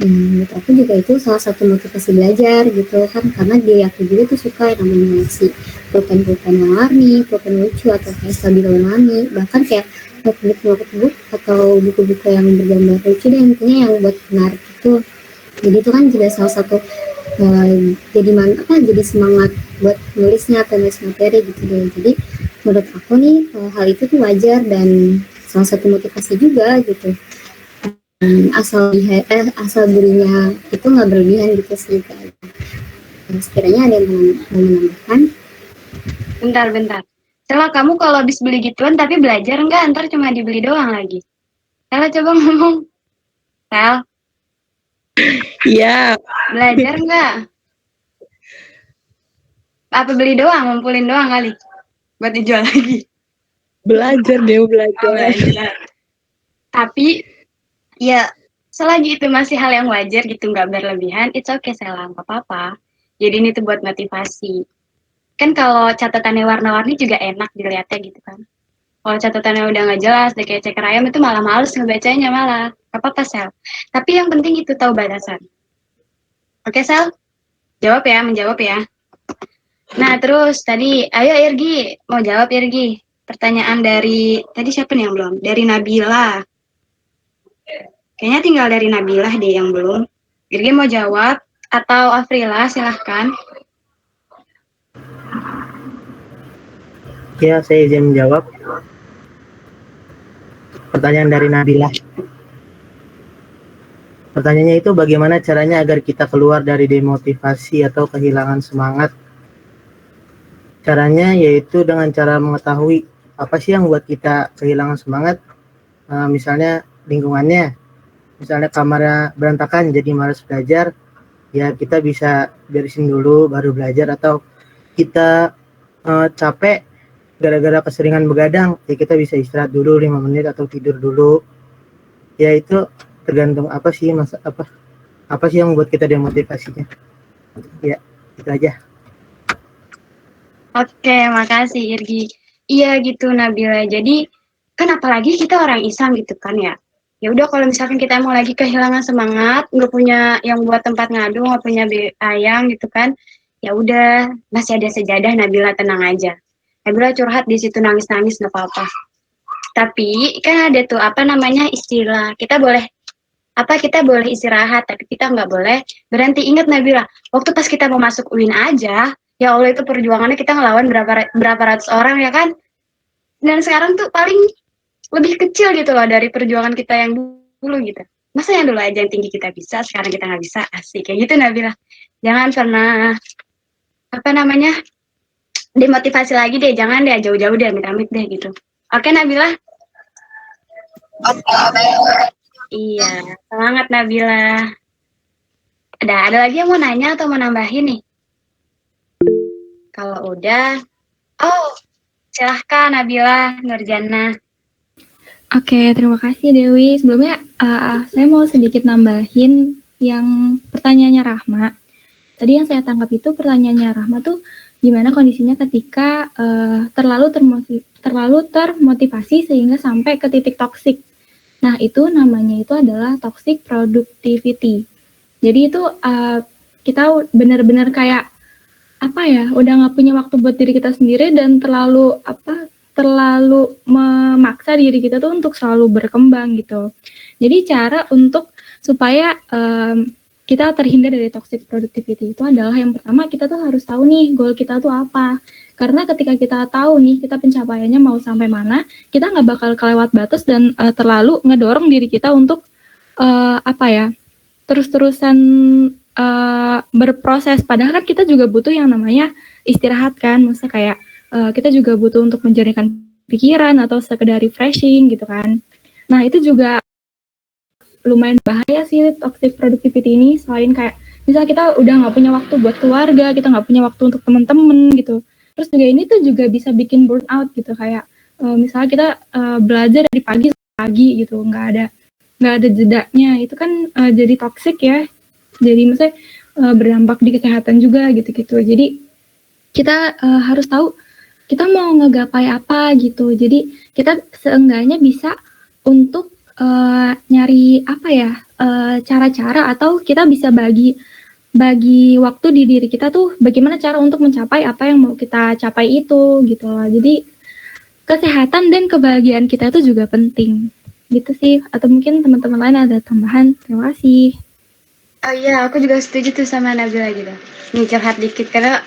Menurut aku juga itu salah satu motivasi belajar gitu kan, karena dia aku juga tuh suka yang namanya ngasih pulpen-pulpen yang warni, pulpen lucu atau kayak stabilo warni, bahkan kayak notebook atau buku-buku yang bergambar lucu deh, intinya yang buat menarik itu. Jadi itu kan juga salah satu jadi semangat buat nulisnya atau nulis materi gitu deh. Jadi menurut aku nih hal itu tuh wajar dan salah satu motivasi juga gitu. Asal gurunya itu nggak berlebihan gitu sih. Sekiranya ada yang mau menambahkan? Bentar. Sela, kamu kalau habis beli gituan tapi belajar nggak? Ntar cuma dibeli doang lagi. Sela coba ngomong. Sel. Iya. Belajar nggak? Apa beli doang, ngumpulin doang kali? Buat dijual lagi. Belajar. Tapi ya selagi itu masih hal yang wajar gitu, nggak berlebihan, it's okay Sela, nggak apa-apa. Jadi ini tuh buat motivasi. Kan kalau catatannya warna-warni juga enak dilihatnya gitu kan. Kalau catatannya udah nggak jelas, udah kayak ceker ayam, itu malah males ngebacanya malah. Gak apa-apa Sel. Tapi yang penting itu tahu batasan. Oke Sel? Menjawab ya. Nah terus tadi, ayo Irgi, mau jawab Irgi. Pertanyaan dari, tadi siapa nih yang belum? Dari Nabila. Kayaknya tinggal dari Nabila deh yang belum. Irgi mau jawab, atau Afrila silahkan. Ya, saya izin menjawab. Pertanyaan dari Nabila. Pertanyaannya itu bagaimana caranya agar kita keluar dari demotivasi atau kehilangan semangat? Caranya yaitu dengan cara mengetahui apa sih yang buat kita kehilangan semangat. Misalnya lingkungannya, misalnya kamarnya berantakan jadi malas belajar, ya kita bisa beresin dulu baru belajar. Atau kita capek gara-gara keseringan begadang, ya kita bisa istirahat dulu 5 menit atau tidur dulu. Ya itu tergantung apa sih yang membuat kita demotivasinya. Ya itu aja. Oke, makasih Irgi. Iya gitu Nabila. Jadi kan apalagi kita orang Islam gitu kan ya. Ya udah kalau misalkan kita mau lagi kehilangan semangat, nggak punya yang buat tempat ngadu, nggak punya ayang gitu kan. Ya udah, masih ada sejadah Nabila, tenang aja. Nabila curhat di situ nangis-nangis nggak apa-apa. Tapi kan ada tuh istilah. Kita boleh Apa kita boleh istirahat, tapi kita nggak boleh berhenti. Ingat Nabila, waktu pas kita mau masuk UIN aja, ya Allah itu perjuangannya kita ngelawan berapa ratus orang ya kan. Dan sekarang tuh paling lebih kecil gitu loh dari perjuangan kita yang dulu gitu. Masa yang dulu aja yang tinggi kita bisa, sekarang kita nggak bisa, asik kayak gitu Nabila. Jangan pernah apa namanya demotivasi lagi deh, jangan deh jauh-jauh deh amit-amit deh gitu. Oke Nabila? Iya, semangat Nabila. Ada lagi yang mau nanya atau mau nambahin nih? Kalau udah, oh silahkan Nabila Nurjana. Oke, terima kasih Dewi. Sebelumnya saya mau sedikit nambahin yang pertanyaannya Rahma. Tadi yang saya tangkap itu pertanyaannya Rahma tuh gimana kondisinya ketika terlalu termotivasi sehingga sampai ke titik toksik. Nah, itu namanya itu adalah toxic productivity. Jadi itu kita benar-benar kayak apa ya, udah nggak punya waktu buat diri kita sendiri dan terlalu memaksa diri kita tuh untuk selalu berkembang gitu. Jadi cara untuk supaya kita terhindar dari toxic productivity itu adalah yang pertama kita tuh harus tahu nih goal kita tuh apa. Karena ketika kita tahu nih kita pencapaiannya mau sampai mana, kita nggak bakal kelewat batas dan terlalu ngedorong diri kita untuk terus-terusan berproses. Padahal kan kita juga butuh yang namanya istirahat kan, maksudnya kayak kita juga butuh untuk menjernihkan pikiran atau sekedar refreshing gitu kan. Nah itu juga lumayan bahaya sih toxic productivity ini, selain kayak misalnya kita udah nggak punya waktu buat keluarga, kita nggak punya waktu untuk teman-teman gitu. Terus juga ini tuh juga bisa bikin burnout gitu, kayak misalnya kita belajar dari pagi sampai pagi gitu, nggak ada jedanya, itu kan jadi toxic ya. Jadi misalnya berdampak di kesehatan juga gitu-gitu. Jadi kita harus tahu kita mau ngegapai apa gitu. Jadi kita seenggaknya bisa untuk nyari cara-cara atau kita bisa bagi waktu di diri kita tuh bagaimana cara untuk mencapai apa yang mau kita capai itu gitu loh. Jadi kesehatan dan kebahagiaan kita itu juga penting gitu sih. Atau mungkin teman-teman lain ada tambahan. Terima kasih. Oh iya, aku juga setuju tuh sama Nabila gitu. Nih curhat dikit karena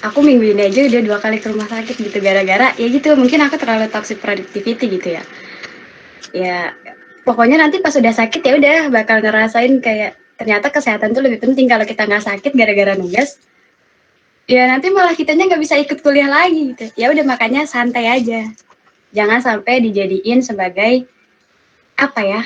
aku minggu ini aja udah 2 kali ke rumah sakit gitu gara-gara ya gitu, mungkin aku terlalu toxic productivity gitu ya. Ya pokoknya nanti pas udah sakit ya udah bakal ngerasain kayak ternyata kesehatan tuh lebih penting. Kalau kita nggak sakit gara-gara nugas, ya nanti malah kitanya nggak bisa ikut kuliah lagi gitu. Ya udah makanya santai aja. Jangan sampai dijadiin sebagai apa ya?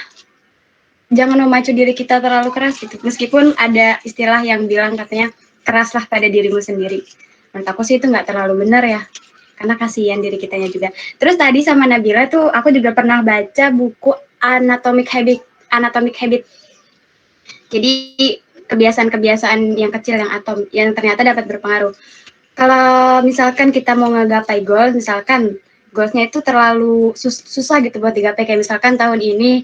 Jangan memacu diri kita terlalu keras gitu. Meskipun ada istilah yang bilang katanya keraslah pada dirimu sendiri. Menurut aku sih itu nggak terlalu benar ya. Karena kasihan diri kitanya juga. Terus tadi sama Nabila tuh aku juga pernah baca buku Atomic Habit. Jadi kebiasaan-kebiasaan yang kecil yang ternyata dapat berpengaruh. Kalau misalkan kita mau ngegapai goal, misalkan goalsnya itu terlalu susah gitu buat digapai, kayak misalkan tahun ini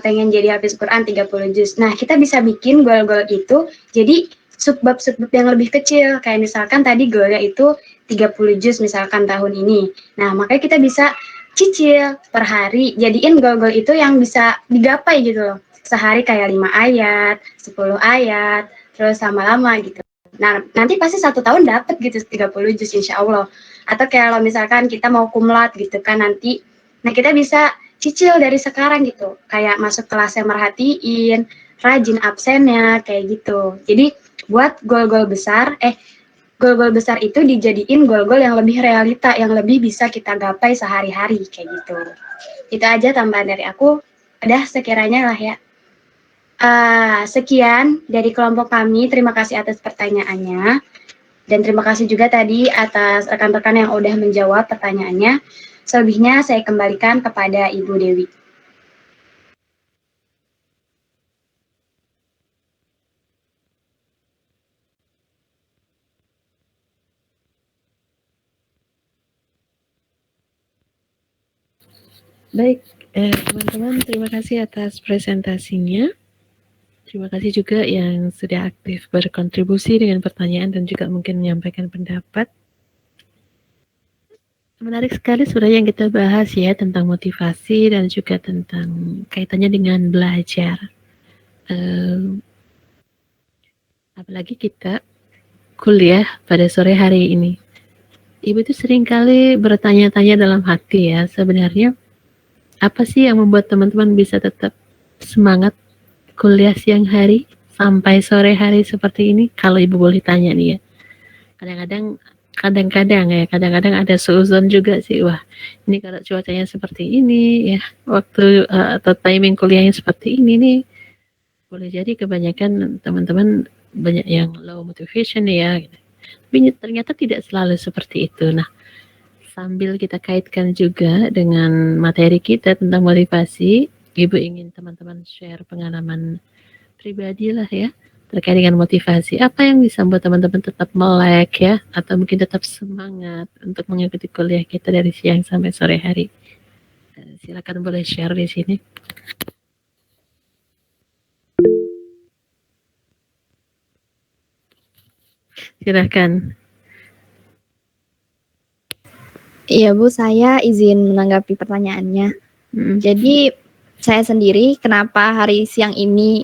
pengen jadi hafiz Quran 30 juz. Nah, kita bisa bikin goal-goal itu jadi subbab-subbab yang lebih kecil. Kayak misalkan tadi goalnya itu 30 juz misalkan tahun ini. Nah, makanya kita bisa cicil per hari. Jadiin goal-goal itu yang bisa digapai gitu loh. Sehari kayak 5 ayat, 10 ayat, terus lama-lama gitu. Nah, nanti pasti 1 tahun dapat gitu 30 juz insya Allah. Atau kalau misalkan kita mau kumlat gitu kan nanti. Nah, kita bisa cicil dari sekarang gitu, kayak masuk kelas yang merhatiin, rajin absennya, kayak gitu. Jadi buat goal-goal besar itu dijadiin goal-goal yang lebih realita, yang lebih bisa kita gapai sehari-hari, kayak gitu. Itu aja tambahan dari aku. Udah sekiranya lah ya. Sekian dari kelompok kami, terima kasih atas pertanyaannya. Dan terima kasih juga tadi atas rekan-rekan yang udah menjawab pertanyaannya. Selebihnya saya kembalikan kepada Ibu Dewi. Baik, teman-teman, terima kasih atas presentasinya. Terima kasih juga yang sudah aktif berkontribusi dengan pertanyaan dan juga mungkin menyampaikan pendapat. Menarik sekali sebenarnya yang kita bahas ya tentang motivasi dan juga tentang kaitannya dengan belajar. apalagi kita kuliah pada sore hari ini. Ibu itu seringkali bertanya-tanya dalam hati ya, sebenarnya apa sih yang membuat teman-teman bisa tetap semangat kuliah siang hari sampai sore hari seperti ini? Kalau ibu boleh tanya nih ya. Kadang-kadang ada seuzon juga sih, wah ini kalau cuacanya seperti ini ya, waktu atau timing kuliahnya seperti ini nih, boleh jadi kebanyakan teman-teman banyak yang low motivation ya gitu. Tapi ternyata tidak selalu seperti itu. Nah, sambil kita kaitkan juga dengan materi kita tentang motivasi, Ibu ingin teman-teman share pengalaman pribadi lah ya, terkait dengan motivasi. Apa yang bisa membuat teman-teman tetap melek ya, atau mungkin tetap semangat untuk mengikuti kuliah kita dari siang sampai sore hari. Silakan boleh share di sini. Silakan. Iya Bu, saya izin menanggapi pertanyaannya. Jadi saya sendiri kenapa hari siang ini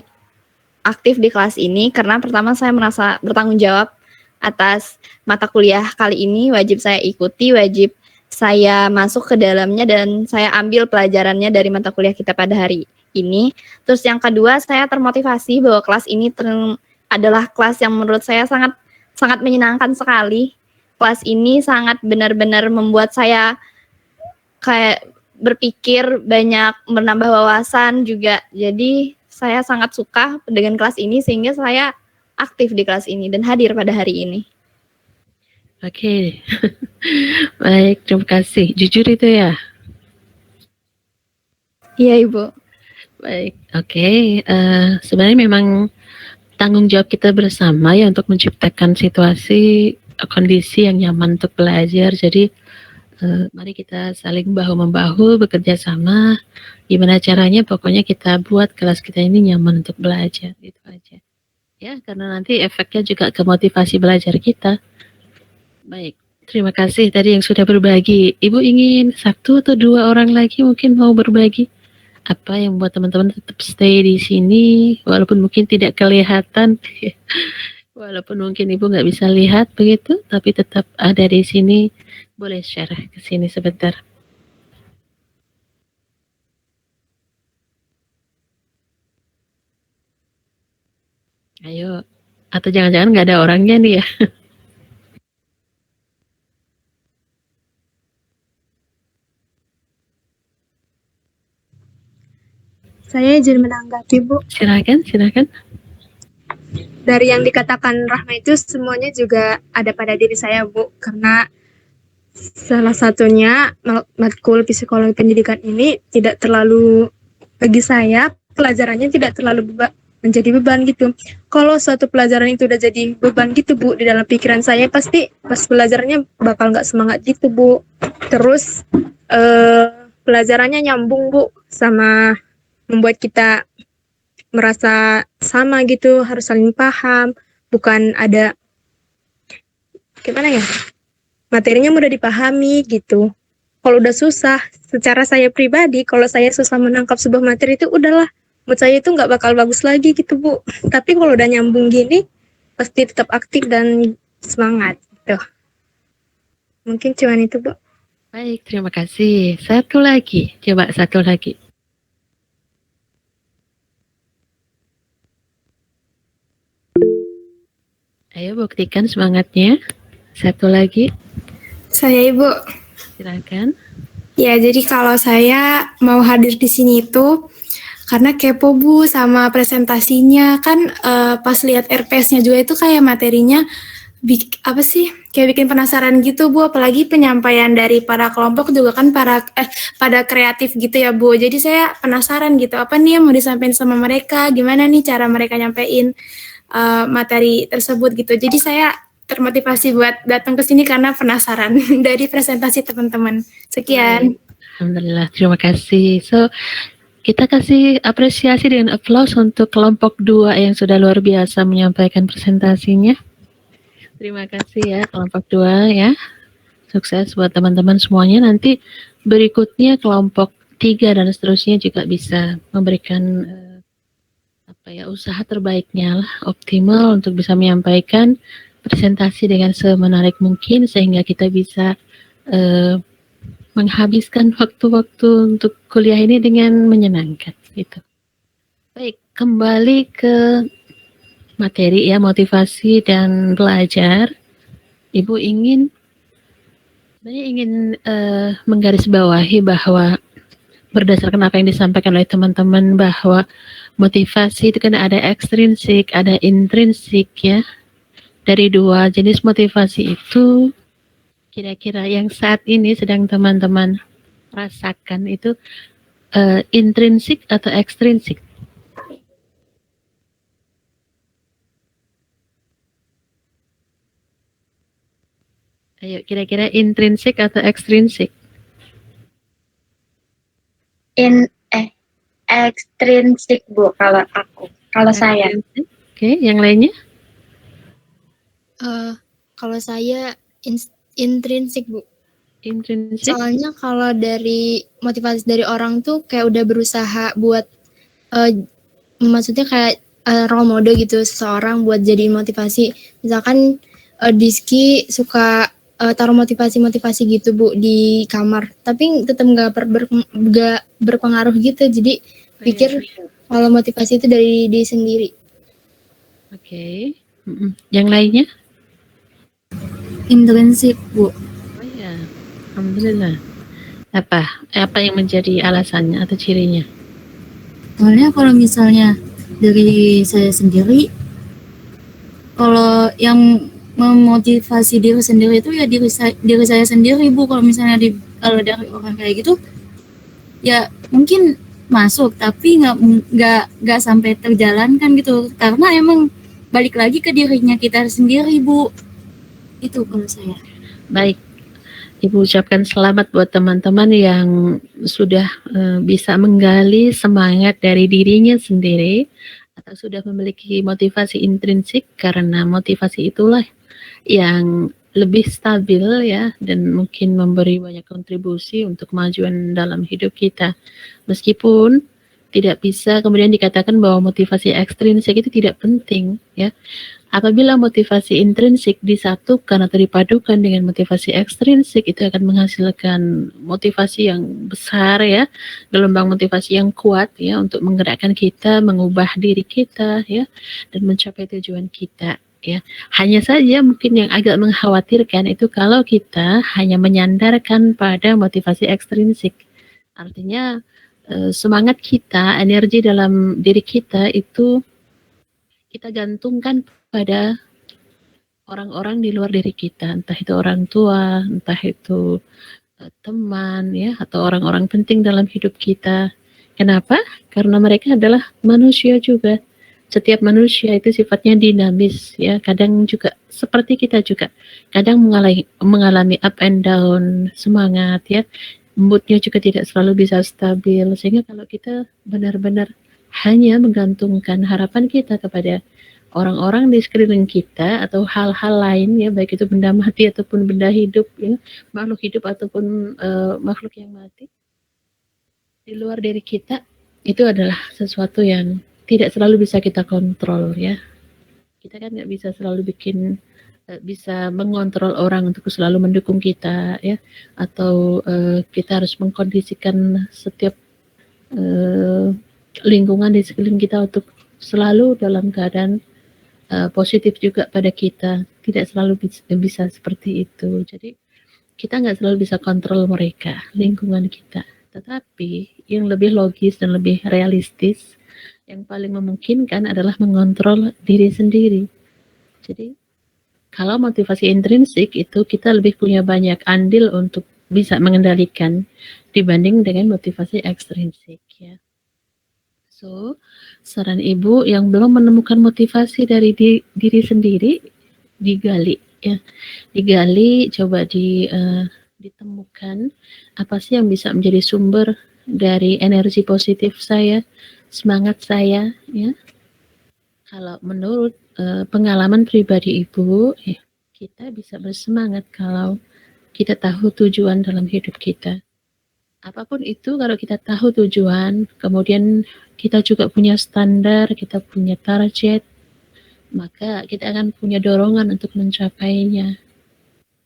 aktif di kelas ini, karena pertama saya merasa bertanggung jawab atas mata kuliah kali ini, wajib saya ikuti, wajib saya masuk ke dalamnya dan saya ambil pelajarannya dari mata kuliah kita pada hari ini. Terus yang kedua, saya termotivasi bahwa kelas ini adalah kelas yang menurut saya sangat menyenangkan sekali. Kelas ini sangat benar-benar membuat saya kayak berpikir, banyak menambah wawasan juga. Jadi saya sangat suka dengan kelas ini sehingga saya aktif di kelas ini dan hadir pada hari ini. Oke. Baik, terima kasih. Jujur itu ya? Iya Ibu. Baik, oke. Sebenarnya memang tanggung jawab kita bersama ya untuk menciptakan situasi, kondisi yang nyaman untuk belajar. Jadi mari kita saling bahu-membahu, bekerja sama. Gimana caranya? Pokoknya kita buat kelas kita ini nyaman untuk belajar, itu aja. Ya, karena nanti efeknya juga ke motivasi belajar kita. Baik, terima kasih tadi yang sudah berbagi. Ibu ingin satu atau dua orang lagi mungkin mau berbagi? Apa yang membuat teman-teman tetap stay di sini, walaupun mungkin tidak kelihatan, walaupun mungkin ibu nggak bisa lihat begitu, tapi tetap ada di sini. Boleh share ke sini sebentar. Ayo, atau jangan-jangan nggak ada orangnya nih ya? Saya izin menanggapi, Bu. Silakan. Dari yang dikatakan Rahma itu semuanya juga ada pada diri saya, Bu. Karena salah satunya matkul psikologi pendidikan ini tidak terlalu, bagi saya pelajarannya tidak terlalu menjadi beban gitu. Kalau suatu pelajaran itu udah jadi beban gitu, Bu, di dalam pikiran saya pasti pas pelajarannya bakal nggak semangat gitu, Bu. Terus pelajarannya nyambung, Bu, sama membuat kita merasa sama gitu, harus saling paham, bukan ada gimana ya, materinya mudah dipahami gitu. Kalau udah susah, secara saya pribadi, kalau saya susah menangkap sebuah materi itu udahlah, mood saya itu nggak bakal bagus lagi gitu, Bu. Tapi kalau udah nyambung gini, pasti tetap aktif dan semangat gitu. Mungkin cuman itu, Bu. Baik, terima kasih. Satu lagi, coba satu lagi. Ayo buktikan semangatnya. Satu lagi. Saya Ibu. Silakan. Ya, jadi kalau saya mau hadir di sini itu karena kepo Bu sama presentasinya kan pas lihat RPS-nya juga itu kayak materinya apa sih? Kayak bikin penasaran gitu Bu, apalagi penyampaian dari para kelompok juga kan pada kreatif gitu ya Bu. Jadi saya penasaran gitu, apa nih yang mau disampaikan sama mereka, gimana nih cara mereka nyampein materi tersebut gitu. Jadi saya termotivasi buat datang ke sini karena penasaran dari presentasi teman-teman. Sekian. Alhamdulillah, terima kasih. So, kita kasih apresiasi dengan applause untuk kelompok 2 yang sudah luar biasa menyampaikan presentasinya. Terima kasih ya kelompok 2 ya. Sukses buat teman-teman semuanya. Nanti berikutnya kelompok 3 dan seterusnya juga bisa memberikan supaya usaha terbaiknya lah, optimal untuk bisa menyampaikan presentasi dengan semenarik mungkin sehingga kita bisa menghabiskan waktu-waktu untuk kuliah ini dengan menyenangkan gitu. Baik, kembali ke materi ya, motivasi dan belajar. Ibu ingin menggarisbawahi bahwa berdasarkan apa yang disampaikan oleh teman-teman bahwa motivasi itu kan ada ekstrinsik, ada intrinsik ya. Dari dua jenis motivasi itu kira-kira yang saat ini sedang teman-teman rasakan itu intrinsik atau ekstrinsik? Ayo, kira-kira intrinsik atau ekstrinsik? Ekstrinsik, Bu, kalau aku. Kalau saya. Oke, yang lainnya? Kalau saya intrinsik, Bu. Intrinsik? Soalnya kalau dari motivasi dari orang tuh kayak udah berusaha buat maksudnya kayak role model gitu seseorang buat jadi motivasi. Misalkan Diski suka taruh motivasi gitu, Bu, di kamar. Tapi tetap nggak berpengaruh gitu. Jadi pikir kalau motivasi itu dari diri sendiri. Oke. Yang lainnya? Intrinsik, Bu. Oh ya, alhamdulillah. Apa yang menjadi alasannya atau cirinya? Soalnya kalau misalnya dari saya sendiri, kalau yang memotivasi diri sendiri itu ya diri saya sendiri, Bu. Kalau misalnya kalau dari orang kayak gitu, ya mungkin masuk tapi nggak sampai terjalankan gitu, karena emang balik lagi ke dirinya kita sendiri, Bu. Itu kalau saya. Baik, Ibu ucapkan selamat buat teman-teman yang sudah bisa menggali semangat dari dirinya sendiri atau sudah memiliki motivasi intrinsik, karena motivasi itulah yang lebih stabil ya dan mungkin memberi banyak kontribusi untuk kemajuan dalam hidup kita. Meskipun tidak bisa kemudian dikatakan bahwa motivasi ekstrinsik itu tidak penting ya. Apabila motivasi intrinsik disatukan atau dipadukan dengan motivasi ekstrinsik, itu akan menghasilkan motivasi yang besar ya, gelombang motivasi yang kuat ya untuk menggerakkan kita, mengubah diri kita ya, dan mencapai tujuan kita ya. Hanya saja mungkin yang agak mengkhawatirkan itu kalau kita hanya menyandarkan pada motivasi ekstrinsik. Artinya semangat kita, energi dalam diri kita itu kita gantungkan pada orang-orang di luar diri kita, entah itu orang tua, entah itu teman ya, atau orang-orang penting dalam hidup kita. Kenapa? Karena mereka adalah manusia juga. Setiap manusia itu sifatnya dinamis ya, kadang juga seperti kita juga, kadang mengalami up and down semangat ya, moodnya juga tidak selalu bisa stabil, sehingga kalau kita benar-benar hanya menggantungkan harapan kita kepada orang-orang di sekeliling kita atau hal-hal lain ya, baik itu benda mati ataupun benda hidup ya, makhluk hidup ataupun makhluk yang mati di luar diri kita, itu adalah sesuatu yang tidak selalu bisa kita kontrol ya. Kita kan nggak bisa selalu bisa mengontrol orang untuk selalu mendukung kita ya, atau kita harus mengkondisikan setiap lingkungan di sekeliling kita untuk selalu dalam keadaan positif juga pada kita. Tidak selalu bisa seperti itu. Jadi kita nggak selalu bisa kontrol mereka, lingkungan kita. Tetapi yang lebih logis dan lebih realistis, yang paling memungkinkan adalah mengontrol diri sendiri. Jadi kalau motivasi intrinsik itu kita lebih punya banyak andil untuk bisa mengendalikan dibanding dengan motivasi ekstrinsik ya. So, saran Ibu yang belum menemukan motivasi dari diri sendiri, digali ya. Digali, coba ditemukan apa sih yang bisa menjadi sumber dari energi positif saya, semangat saya ya. Kalau menurut pengalaman pribadi Ibu, ya, kita bisa bersemangat kalau kita tahu tujuan dalam hidup kita. apapun itu kalau kita tahu tujuan, kemudian kita juga punya standar, kita punya target, maka kita akan punya dorongan untuk mencapainya.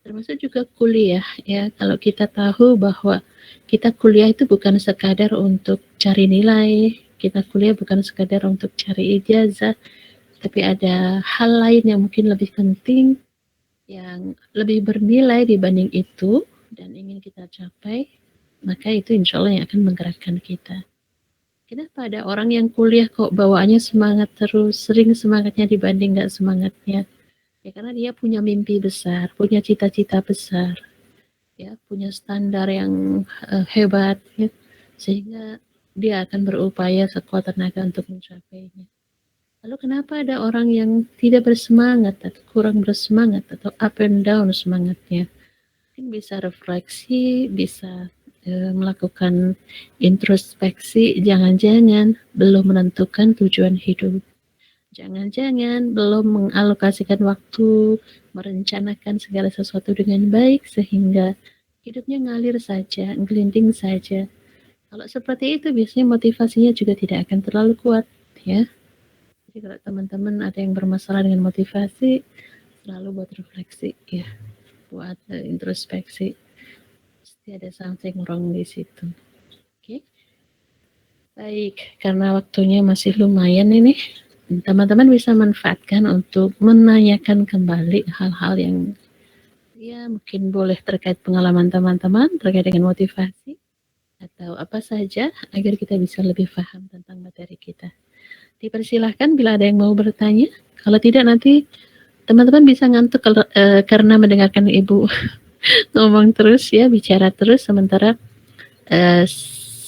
Termasuk juga kuliah ya, kalau kita tahu bahwa kita kuliah itu bukan sekadar untuk cari nilai, kita kuliah bukan sekadar untuk cari ijazah, tapi ada hal lain yang mungkin lebih penting, yang lebih bernilai dibanding itu dan ingin kita capai, maka itu insya Allah yang akan menggerakkan kita. Kenapa ada orang yang kuliah kok bawaannya semangat terus, sering semangatnya dibanding nggak semangatnya? Ya karena dia punya mimpi besar, punya cita-cita besar, ya punya standar yang hebat, ya, sehingga dia akan berupaya sekuat tenaga untuk mencapainya. Lalu kenapa ada orang yang tidak bersemangat atau kurang bersemangat atau up and down semangatnya? Mungkin bisa refleksi, bisa melakukan introspeksi, jangan-jangan belum menentukan tujuan hidup. Jangan-jangan belum mengalokasikan waktu, merencanakan segala sesuatu dengan baik sehingga hidupnya ngalir saja, gelinding saja. Kalau seperti itu biasanya motivasinya juga tidak akan terlalu kuat, ya. Jadi kalau teman-teman ada yang bermasalah dengan motivasi, selalu buat refleksi, ya, buat introspeksi. Pasti ada something wrong di situ. Oke. Baik, karena waktunya masih lumayan ini, teman-teman bisa manfaatkan untuk menanyakan kembali hal-hal yang ya mungkin boleh terkait pengalaman teman-teman, terkait dengan motivasi, atau apa saja agar kita bisa lebih paham tentang materi kita. Dipersilahkan bila ada yang mau bertanya. Kalau tidak nanti teman-teman bisa ngantuk karena mendengarkan Ibu ngomong terus ya, bicara terus, sementara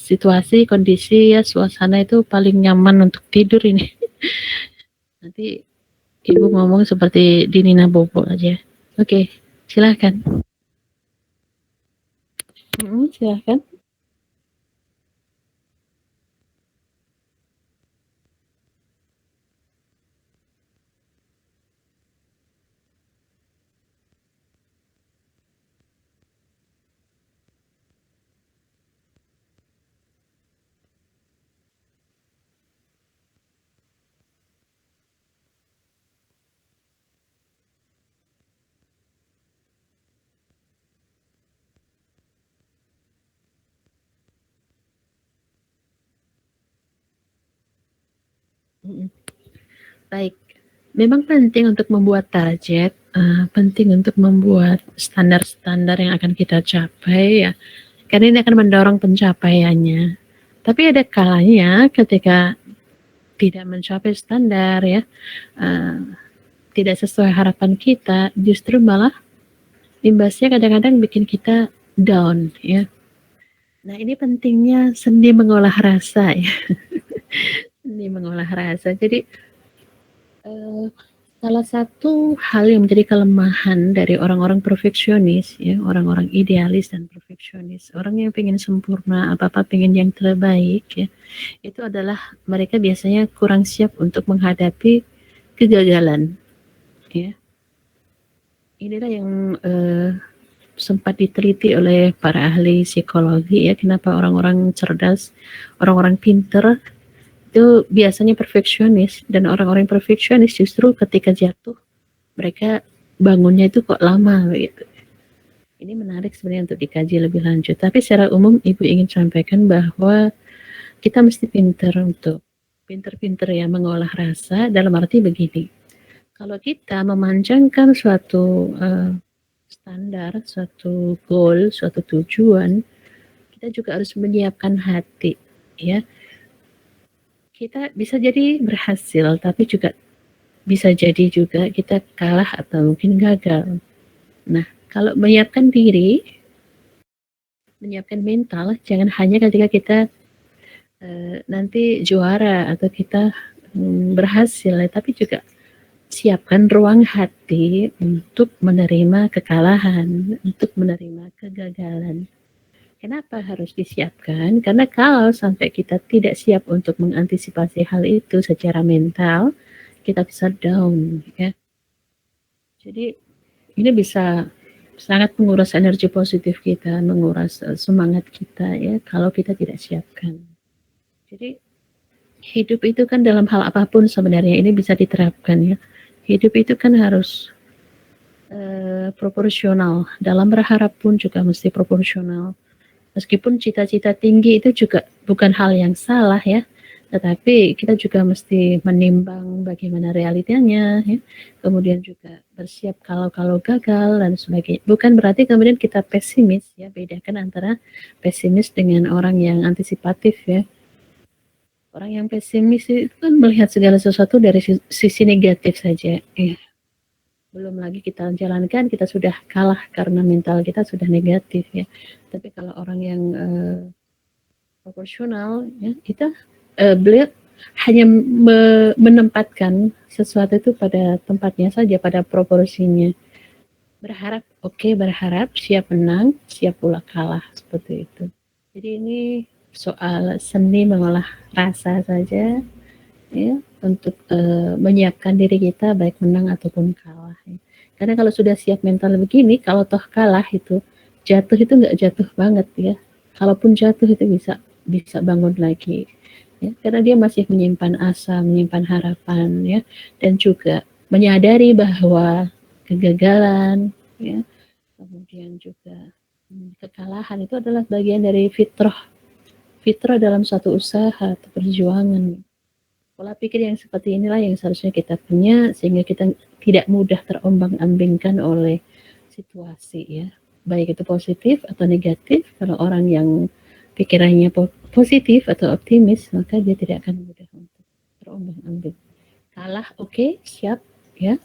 situasi, kondisi ya, suasana itu paling nyaman untuk tidur ini. Nanti Ibu ngomong seperti di Nina Bobo aja. Oke, silahkan. Silahkan. Baik, memang penting untuk membuat target, penting untuk membuat standar-standar yang akan kita capai ya, karena ini akan mendorong pencapaiannya. Tapi ada kalanya ketika tidak mencapai standar ya, tidak sesuai harapan kita, justru malah imbasnya kadang-kadang bikin kita down ya. Nah ini pentingnya seni mengolah rasa ya. Seni mengolah rasa. Jadi salah satu hal yang menjadi kelemahan dari orang-orang perfeksionis ya, orang-orang idealis dan perfeksionis, orang yang pengen sempurna, apa-apa pengen yang terbaik ya, itu adalah mereka biasanya kurang siap untuk menghadapi kegagalan ya. Inilah yang sempat diteliti oleh para ahli psikologi ya, kenapa orang-orang cerdas, orang-orang pinter itu biasanya perfeksionis, dan orang-orang perfeksionis justru ketika jatuh mereka bangunnya itu kok lama gitu. Ini menarik sebenarnya untuk dikaji lebih lanjut, tapi secara umum Ibu ingin sampaikan bahwa kita mesti pinter ya mengolah rasa, dalam arti begini, kalau kita memanjangkan suatu standar, suatu goal, suatu tujuan, kita juga harus menyiapkan hati ya. Kita bisa jadi berhasil, tapi juga bisa jadi juga kita kalah atau mungkin gagal. Nah, kalau menyiapkan diri, menyiapkan mental, jangan hanya ketika kita nanti juara atau kita berhasil, tapi juga siapkan ruang hati untuk menerima kekalahan, untuk menerima kegagalan. Kenapa harus disiapkan? Karena kalau sampai kita tidak siap untuk mengantisipasi hal itu secara mental, kita bisa down ya. Jadi ini bisa sangat menguras energi positif kita, menguras semangat kita ya kalau kita tidak siapkan. Jadi hidup itu kan dalam hal apapun sebenarnya ini bisa diterapkan ya. Hidup itu kan harus proporsional. Dalam berharap pun juga mesti proporsional. Meskipun cita-cita tinggi itu juga bukan hal yang salah ya, tetapi kita juga mesti menimbang bagaimana realitanya ya. Kemudian juga bersiap kalau gagal dan sebagainya. Bukan berarti kemudian kita pesimis ya, bedakan antara pesimis dengan orang yang antisipatif ya. Orang yang pesimis itu kan melihat segala sesuatu dari sisi negatif saja ya. Belum lagi kita jalankan, kita sudah kalah karena mental kita sudah negatif ya. Tapi kalau orang yang proporsional ya, kita beliau hanya menempatkan sesuatu itu pada tempatnya saja, pada proporsinya. Berharap, oke, berharap, siap menang, siap pula kalah, seperti itu. Jadi ini soal seni mengolah rasa saja ya, untuk menyiapkan diri kita baik menang ataupun kalah ya. Karena kalau sudah siap mental begini, kalau toh kalah itu jatuh itu nggak jatuh banget ya. Kalaupun jatuh itu bisa bangun lagi ya, karena dia masih menyimpan asa, menyimpan harapan ya, dan juga menyadari bahwa kegagalan ya, kemudian juga kekalahan itu adalah bagian dari fitrah dalam suatu usaha atau perjuangan. Pola pikir yang seperti inilah yang seharusnya kita punya sehingga kita tidak mudah terombang-ambingkan oleh situasi ya, baik itu positif atau negatif. Kalau orang yang pikirannya positif atau optimis, maka dia tidak akan mudah untuk terombang-ambing. Kalah, oke, siap ya.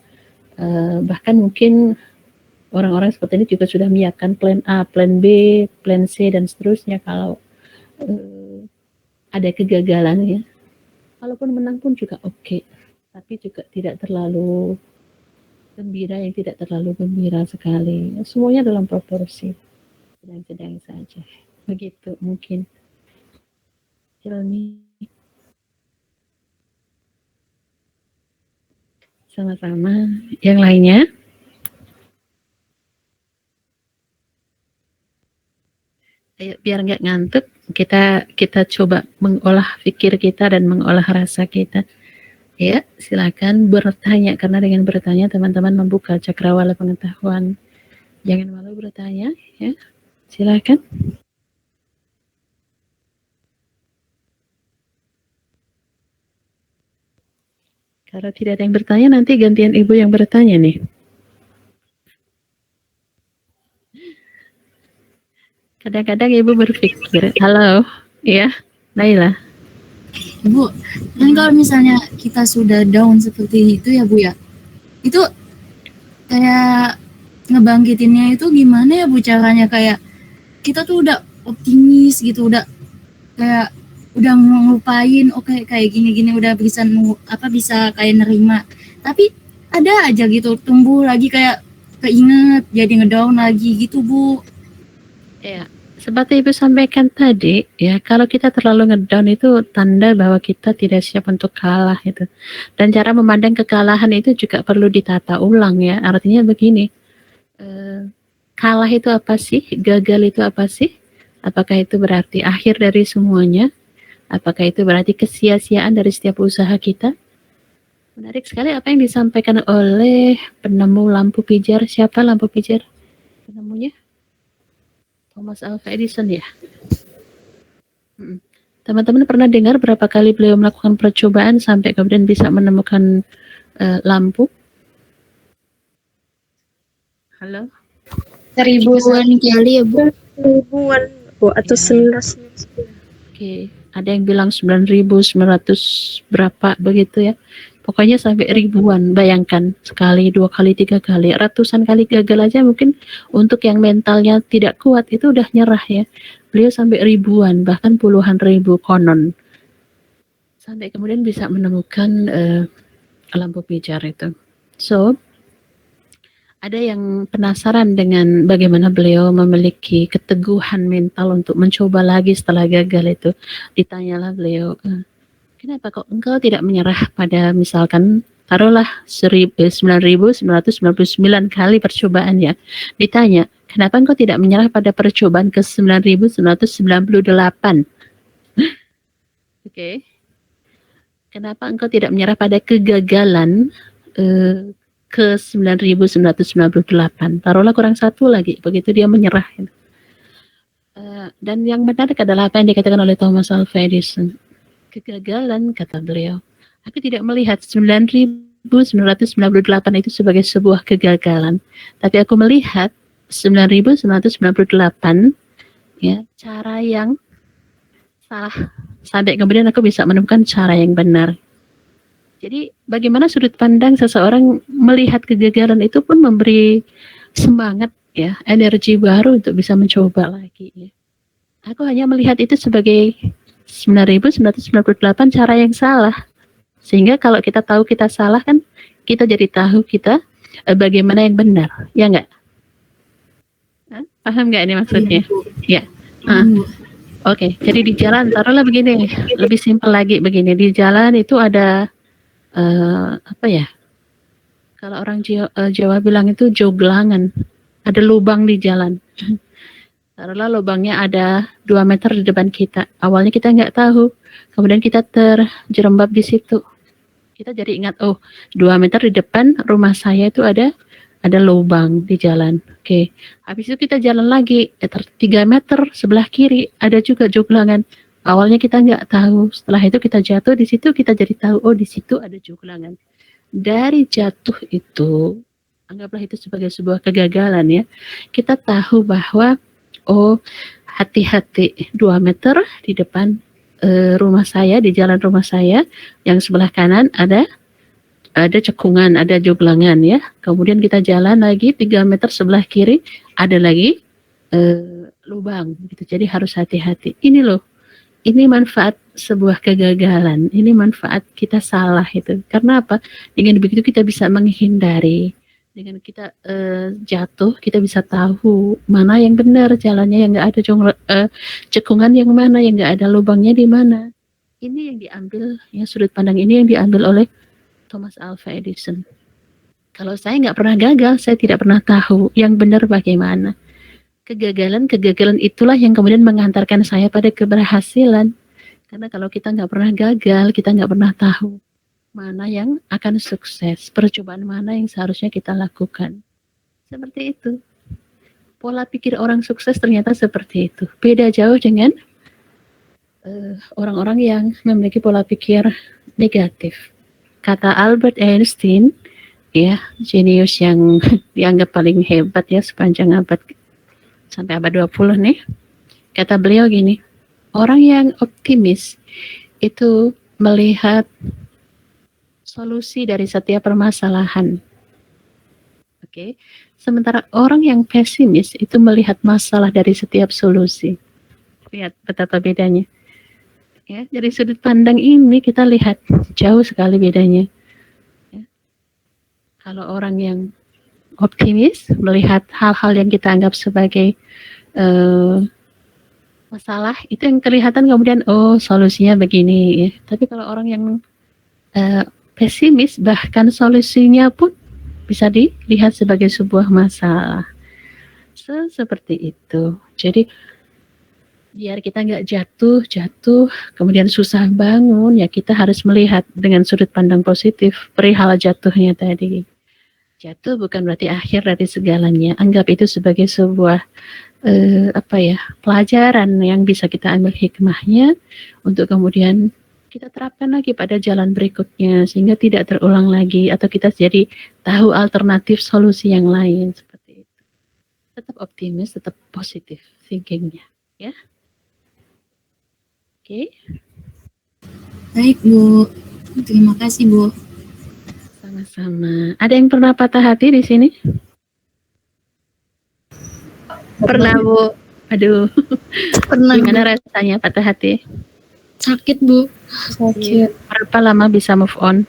Bahkan mungkin orang-orang seperti ini juga sudah menyiapkan plan A, plan B, plan C dan seterusnya kalau ada kegagalan ya. Kalaupun menang pun juga oke, tapi juga tidak terlalu gembira, yang tidak terlalu gembira sekali. Semuanya dalam proporsi, sedang-sedang saja. Begitu mungkin. Hilmi. Sama-sama. Yang lainnya? Ayo, biar nggak ngantuk, kita coba mengolah pikir kita dan mengolah rasa kita. Ya, silakan bertanya, karena dengan bertanya teman-teman membuka cakrawala pengetahuan. Jangan malu bertanya, ya. Silakan. Kalau tidak ada yang bertanya, nanti gantian ibu yang bertanya nih. Kadang-kadang ibu berpikir, halo, ya, Naila. Bu, kan kalau misalnya kita sudah down seperti itu ya Bu ya, itu kayak ngebangkitinnya itu gimana ya Bu caranya, kayak kita tuh udah optimis gitu, udah kayak udah ngelupain, oke kayak gini-gini udah bisa kayak nerima, tapi ada aja gitu tumbuh lagi kayak keinget jadi ngedown lagi gitu Bu. Ya, seperti Ibu sampaikan tadi, ya kalau kita terlalu ngedown itu tanda bahwa kita tidak siap untuk kalah itu. Dan cara memandang kekalahan itu juga perlu ditata ulang ya. Artinya begini, kalah itu apa sih? Gagal itu apa sih? Apakah itu berarti akhir dari semuanya? Apakah itu berarti kesia-siaan dari setiap usaha kita? Menarik sekali apa yang disampaikan oleh penemu lampu pijar. Siapa lampu pijar? Penemunya? Thomas Alva Edison ya. Teman-teman pernah dengar berapa kali beliau melakukan percobaan sampai kemudian bisa menemukan lampu? Halo? 1000-an kali ya Bu. 1000-an Bu atau 900. Oke, ada yang bilang 9.900 berapa begitu ya. Pokoknya sampai ribuan, bayangkan sekali, 2 kali, 3 kali, ratusan kali gagal aja mungkin untuk yang mentalnya tidak kuat itu udah nyerah ya. Beliau sampai ribuan, bahkan puluhan ribu konon. Sampai kemudian bisa menemukan lampu pijar itu. So, ada yang penasaran dengan bagaimana beliau memiliki keteguhan mental untuk mencoba lagi setelah gagal itu. Ditanyalah beliau, kenapa kok engkau tidak menyerah pada misalkan taruhlah 9.999 kali percobaan ya. Ditanya, kenapa engkau tidak menyerah pada percobaan ke 9.998? Oke. Kenapa engkau tidak menyerah pada kegagalan ke 9.998? Taruhlah kurang satu lagi, begitu dia menyerah. Dan yang menarik adalah apa yang dikatakan oleh Thomas Alva Edison. Kegagalan, kata beliau, aku tidak melihat 9.998 itu sebagai sebuah kegagalan, tapi aku melihat 9.998 ya, cara yang salah, sampai kemudian aku bisa menemukan cara yang benar. Jadi bagaimana sudut pandang seseorang melihat kegagalan itu pun memberi semangat ya, energi baru untuk bisa mencoba lagi ya. Aku hanya melihat itu sebagai 9.998 cara yang salah. Sehingga kalau kita tahu kita salah kan, kita jadi tahu kita bagaimana yang benar, ya enggak? Paham nggak ini maksudnya? Ya. Oke, jadi di jalan, taruhlah begini, lebih simpel lagi begini. Di jalan itu ada apa ya? Kalau orang Jawa bilang itu joglangan, ada lubang di jalan. Taruhlah lubangnya ada 2 meter di depan kita. Awalnya kita nggak tahu, kemudian kita terjerembab di situ. Kita jadi ingat, oh 2 meter di depan rumah saya itu ada lubang di jalan. Oke, habis itu kita jalan lagi, 3 meter sebelah kiri ada juga joglangan. Awalnya kita nggak tahu, setelah itu kita jatuh di situ, kita jadi tahu, oh di situ ada joglangan. Dari jatuh itu, anggaplah itu sebagai sebuah kegagalan ya. Kita tahu bahwa oh hati-hati 2 meter di depan rumah saya, di jalan rumah saya, yang sebelah kanan ada cekungan, ada joglangan ya. Kemudian kita jalan lagi 3 meter sebelah kiri ada lagi lubang gitu. Jadi harus hati-hati. Ini loh, ini manfaat sebuah kegagalan. Ini manfaat kita salah itu. Karena apa? Dengan begitu kita bisa menghindari. Dengan kita jatuh, kita bisa tahu mana yang benar jalannya, yang nggak ada cekungan yang mana, yang nggak ada lubangnya di mana. Ini yang diambil, ya sudut pandang ini yang diambil oleh Thomas Alva Edison. Kalau saya nggak pernah gagal, saya tidak pernah tahu yang benar bagaimana. Kegagalan itulah yang kemudian mengantarkan saya pada keberhasilan. Karena kalau kita nggak pernah gagal, kita nggak pernah tahu mana yang akan sukses, percobaan mana yang seharusnya kita lakukan. Seperti itu. Pola pikir orang sukses ternyata seperti itu. Beda jauh dengan orang-orang yang memiliki pola pikir negatif. Kata Albert Einstein, ya, jenius yang dianggap paling hebat ya sepanjang abad sampai abad 20 nih. Kata beliau gini, orang yang optimis itu melihat solusi dari setiap permasalahan. Oke. Sementara orang yang pesimis itu melihat masalah dari setiap solusi. Lihat betapa bedanya. Ya, dari sudut pandang ini kita lihat jauh sekali bedanya. Ya. Kalau orang yang optimis melihat hal-hal yang kita anggap sebagai masalah, itu yang kelihatan kemudian oh solusinya begini. Ya. Tapi kalau orang yang pesimis, bahkan solusinya pun bisa dilihat sebagai sebuah masalah. Seperti itu. Jadi biar kita nggak jatuh, kemudian susah bangun, ya kita harus melihat dengan sudut pandang positif perihal jatuhnya tadi. Jatuh bukan berarti akhir dari segalanya. Anggap itu sebagai sebuah pelajaran yang bisa kita ambil hikmahnya untuk kemudian kita terapkan lagi pada jalan berikutnya sehingga tidak terulang lagi atau kita jadi tahu alternatif solusi yang lain seperti itu. Tetap optimis, tetap positif thinkingnya, ya. Oke. Baik Bu, terima kasih Bu. Sama-sama. Ada yang pernah patah hati di sini? Pernah Bu. Aduh. Pernah. Gimana rasanya patah hati? Sakit Bu. Sakit. Berapa lama bisa move on?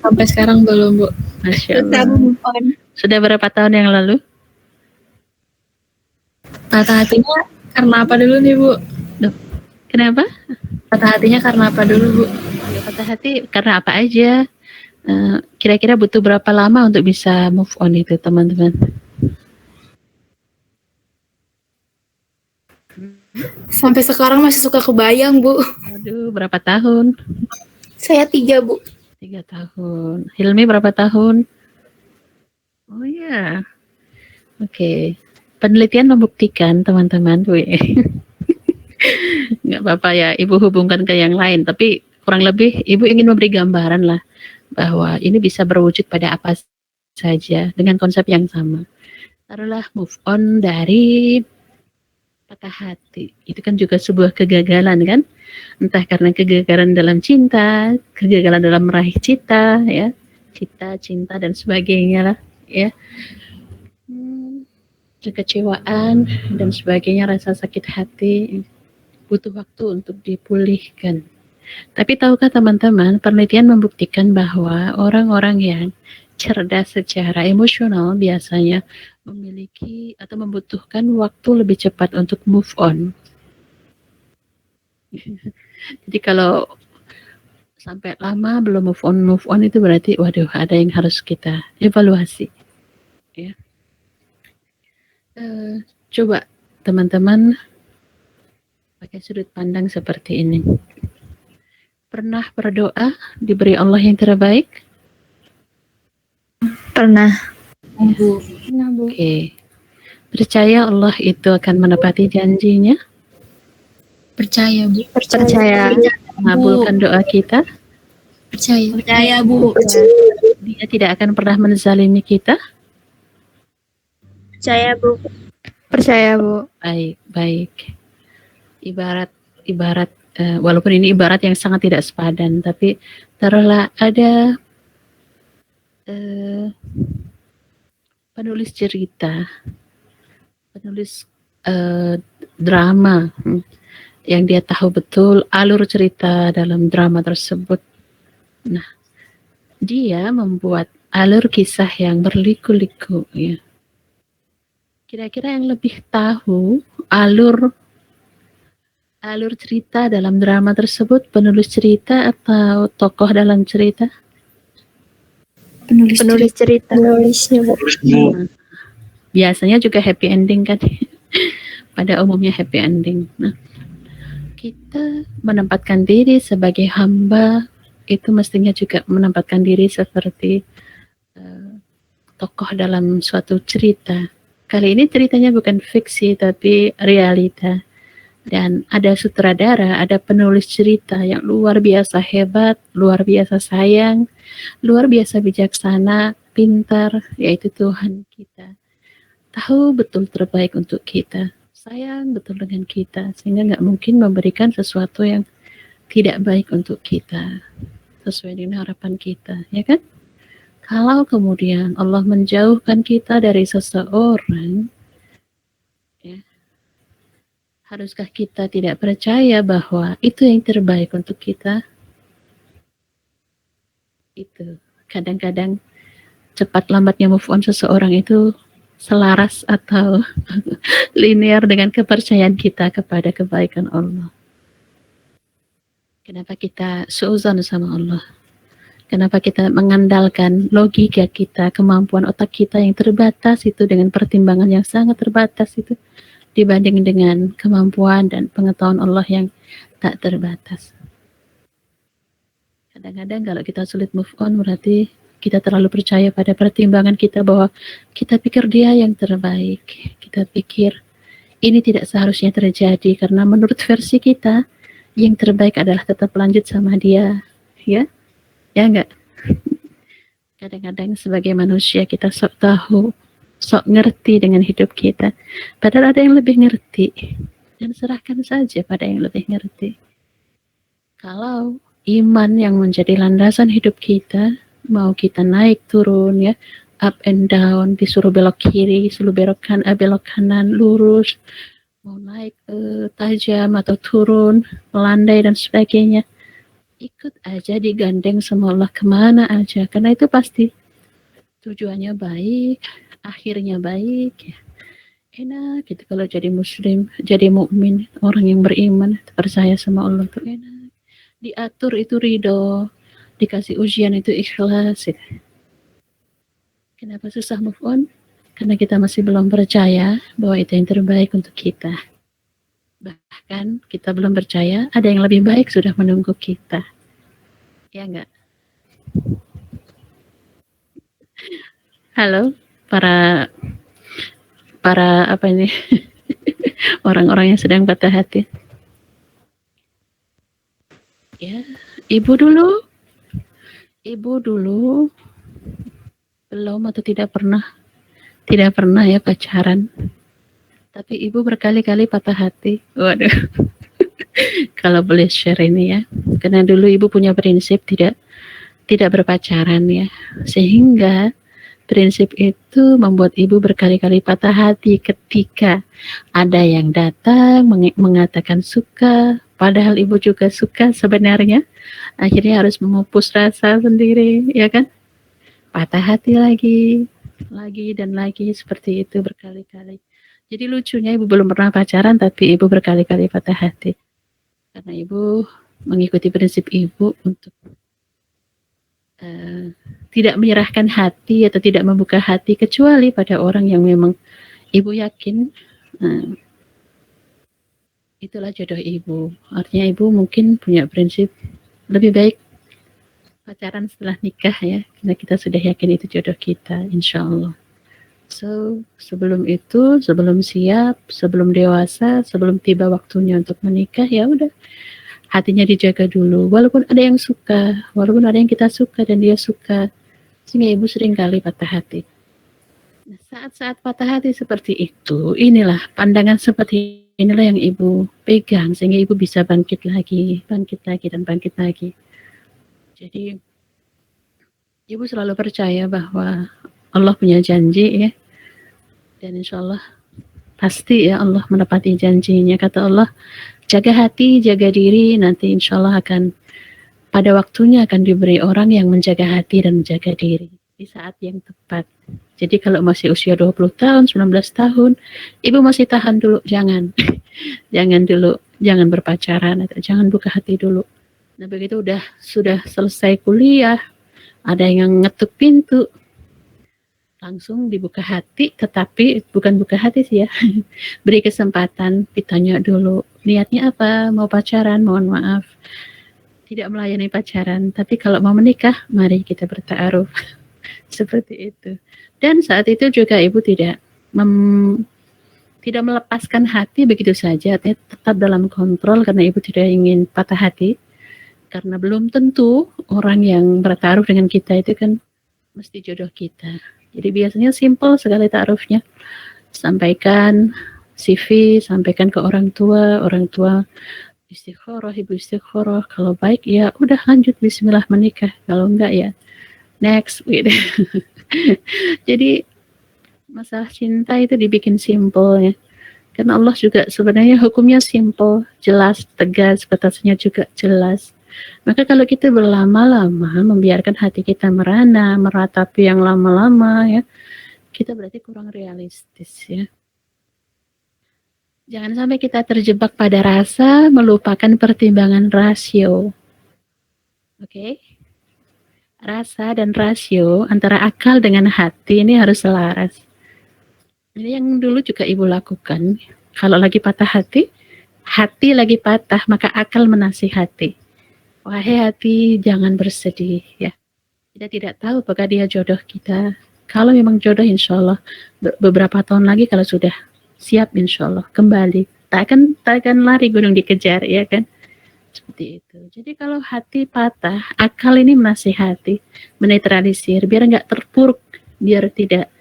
Sampai sekarang belum Bu. Masya Allah. Sudah berapa tahun yang lalu? Patah hatinya karena apa dulu nih Bu? Duh, kenapa? Patah hatinya karena apa dulu Bu? Patah hati karena apa aja? Kira-kira butuh berapa lama untuk bisa move on itu, teman-teman? Sampai sekarang masih suka kebayang, Bu. Aduh, berapa tahun? Saya 3, Bu. 3 tahun. Hilmi berapa tahun? Oh ya. Oke. Penelitian membuktikan, teman-teman. Nggak apa-apa ya, Ibu hubungkan ke yang lain. Tapi kurang lebih Ibu ingin memberi gambaran lah bahwa ini bisa berwujud pada apa saja dengan konsep yang sama. Taruhlah move on dari patah hati. Itu kan juga sebuah kegagalan kan? Entah karena kegagalan dalam cinta, kegagalan dalam meraih cita, ya, cita, cinta dan sebagainya lah, ya. Kekecewaan dan sebagainya, rasa sakit hati butuh waktu untuk dipulihkan. Tapi tahukah teman-teman, penelitian membuktikan bahwa orang-orang yang cerdas secara emosional biasanya memiliki atau membutuhkan waktu lebih cepat untuk move on. Jadi kalau sampai lama belum move on itu berarti waduh, ada yang harus kita evaluasi. Ya. Coba teman-teman pakai sudut pandang seperti ini. Pernah berdoa diberi Allah yang terbaik? Pernah. Bu. Oke. Percaya Allah itu akan menepati janjinya? Percaya, Bu. Percaya. Mengabulkan doa kita? Percaya. Percaya, Bu. Dia tidak akan pernah menzalimi kita? Percaya, Bu. Percaya, Bu. Baik. Ibarat walaupun ini ibarat yang sangat tidak sepadan, tapi taruhlah ada penulis cerita, penulis drama yang dia tahu betul alur cerita dalam drama tersebut. Nah, dia membuat alur kisah yang berliku-liku, ya. Kira-kira yang lebih tahu alur cerita dalam drama tersebut, penulis cerita atau tokoh dalam cerita? Penulis cerita. Penulisnya, Bu. Biasanya juga happy ending kan? Pada umumnya happy ending. Nah, kita menempatkan diri sebagai hamba itu mestinya juga menempatkan diri seperti tokoh dalam suatu cerita. Kali ini ceritanya bukan fiksi tapi realita. Dan ada sutradara, ada penulis cerita yang luar biasa hebat, luar biasa sayang, luar biasa bijaksana, pintar, yaitu Tuhan kita. Tahu betul terbaik untuk kita, sayang betul dengan kita, sehingga nggak mungkin memberikan sesuatu yang tidak baik untuk kita, sesuai dengan harapan kita, ya kan? Kalau kemudian Allah menjauhkan kita dari seseorang, ya, haruskah kita tidak percaya bahwa itu yang terbaik untuk kita? Itu kadang-kadang cepat lambatnya move on seseorang itu selaras atau linear dengan kepercayaan kita kepada kebaikan Allah. Kenapa kita suuzon sama Allah? Kenapa kita mengandalkan logika kita, kemampuan otak kita yang terbatas itu dengan pertimbangan yang sangat terbatas itu dibanding dengan kemampuan dan pengetahuan Allah yang tak terbatas. Kadang-kadang kalau kita sulit move on berarti kita terlalu percaya pada pertimbangan kita bahwa kita pikir dia yang terbaik. Kita pikir ini tidak seharusnya terjadi karena menurut versi kita yang terbaik adalah tetap lanjut sama dia, ya? Ya enggak? Kadang-kadang sebagai manusia kita sok tahu, sok ngerti dengan hidup kita. Padahal ada yang lebih ngerti. Dan serahkan saja pada yang lebih ngerti. Kalau iman yang menjadi landasan hidup kita, mau kita naik turun, ya, up and down, disuruh belok kiri, disuruh belok kanan, lurus, mau naik tajam atau turun, melandai dan sebagainya, ikut aja, digandeng sama Allah kemana aja, karena itu pasti tujuannya baik, akhirnya baik, ya. Enak gitu kalau jadi muslim, jadi mukmin, orang yang beriman, percaya sama Allah tuh enak. diatur itu ridho, dikasih ujian itu ikhlas. Ya. Kenapa susah move on? Karena kita masih belum percaya bahwa itu yang terbaik untuk kita. Bahkan kita belum percaya ada yang lebih baik sudah menunggu kita. Ya enggak? Halo, para apa ini? Orang-orang yang sedang patah hati. Ya, ibu dulu belum atau tidak pernah ya pacaran. Tapi ibu berkali-kali patah hati. Waduh. Kalau boleh share ini ya. Karena dulu ibu punya prinsip tidak berpacaran ya. Sehingga prinsip itu membuat ibu berkali-kali patah hati ketika ada yang datang mengatakan suka, padahal ibu juga suka sebenarnya. Akhirnya harus memupus rasa sendiri, ya kan? Patah hati lagi dan lagi seperti itu berkali-kali. Jadi lucunya ibu belum pernah pacaran tapi ibu berkali-kali patah hati. Karena ibu mengikuti prinsip ibu untuk tidak menyerahkan hati atau tidak membuka hati kecuali pada orang yang memang ibu yakin itulah jodoh ibu. Artinya ibu mungkin punya prinsip lebih baik pacaran setelah nikah ya, karena kita sudah yakin itu jodoh kita, insya Allah. So, sebelum itu, sebelum siap, sebelum dewasa, sebelum tiba waktunya untuk menikah, ya udah, hatinya dijaga dulu. Walaupun ada yang suka, walaupun ada yang kita suka dan dia suka, sehingga ibu sering kali patah hati. Nah, saat-saat patah hati seperti itu, inilah pandangan seperti inilah yang ibu pegang, sehingga ibu bisa bangkit lagi. Jadi, ibu selalu percaya bahwa Allah punya janji ya, dan insya Allah pasti ya Allah menepati janjinya. Kata Allah, jaga hati, jaga diri, nanti insya Allah akan pada waktunya akan diberi orang yang menjaga hati dan menjaga diri di saat yang tepat. Jadi kalau masih usia 20 tahun, 19 tahun, ibu masih tahan dulu, jangan jangan berpacaran atau jangan buka hati dulu. Nah begitu sudah selesai kuliah, ada yang ngetuk pintu, langsung dibuka hati, tetapi bukan buka hati sih ya, beri kesempatan, ditanya dulu, niatnya apa, mau pacaran, mohon maaf, tidak melayani pacaran, tapi kalau mau menikah, mari kita bertaaruf, seperti itu. Dan saat itu juga ibu tidak melepaskan hati begitu saja, tetap dalam kontrol, karena ibu tidak ingin patah hati, karena belum tentu orang yang bertaruh dengan kita itu kan mesti jodoh kita. Jadi biasanya simple sekali taruhnya. Sampaikan CV, sampaikan ke orang tua istikharah, ibu istikharah. Kalau baik ya udah lanjut bismillah menikah. Kalau enggak ya next gitu. Jadi masalah cinta itu dibikin simple ya. Karena Allah juga sebenarnya hukumnya simple, jelas, tegas, batasnya juga jelas. Maka kalau kita berlama-lama membiarkan hati kita merana, meratapi yang lama-lama ya, kita berarti kurang realistis ya. Jangan sampai kita terjebak pada rasa, melupakan pertimbangan rasio. Oke? Rasa dan rasio antara akal dengan hati ini harus selaras. Ini yang dulu juga ibu lakukan. Kalau lagi patah hati lagi patah, maka akal menasihati. Wahai hati, jangan bersedih ya. Kita tidak tahu apakah dia jodoh kita. Kalau memang jodoh, insya Allah beberapa tahun lagi kalau sudah siap, insya Allah kembali. Tak akan lari gunung dikejar, ya kan? Seperti itu. Jadi kalau hati patah, akal ini menasihati, menetralisir, biar nggak terpuruk, biar tidak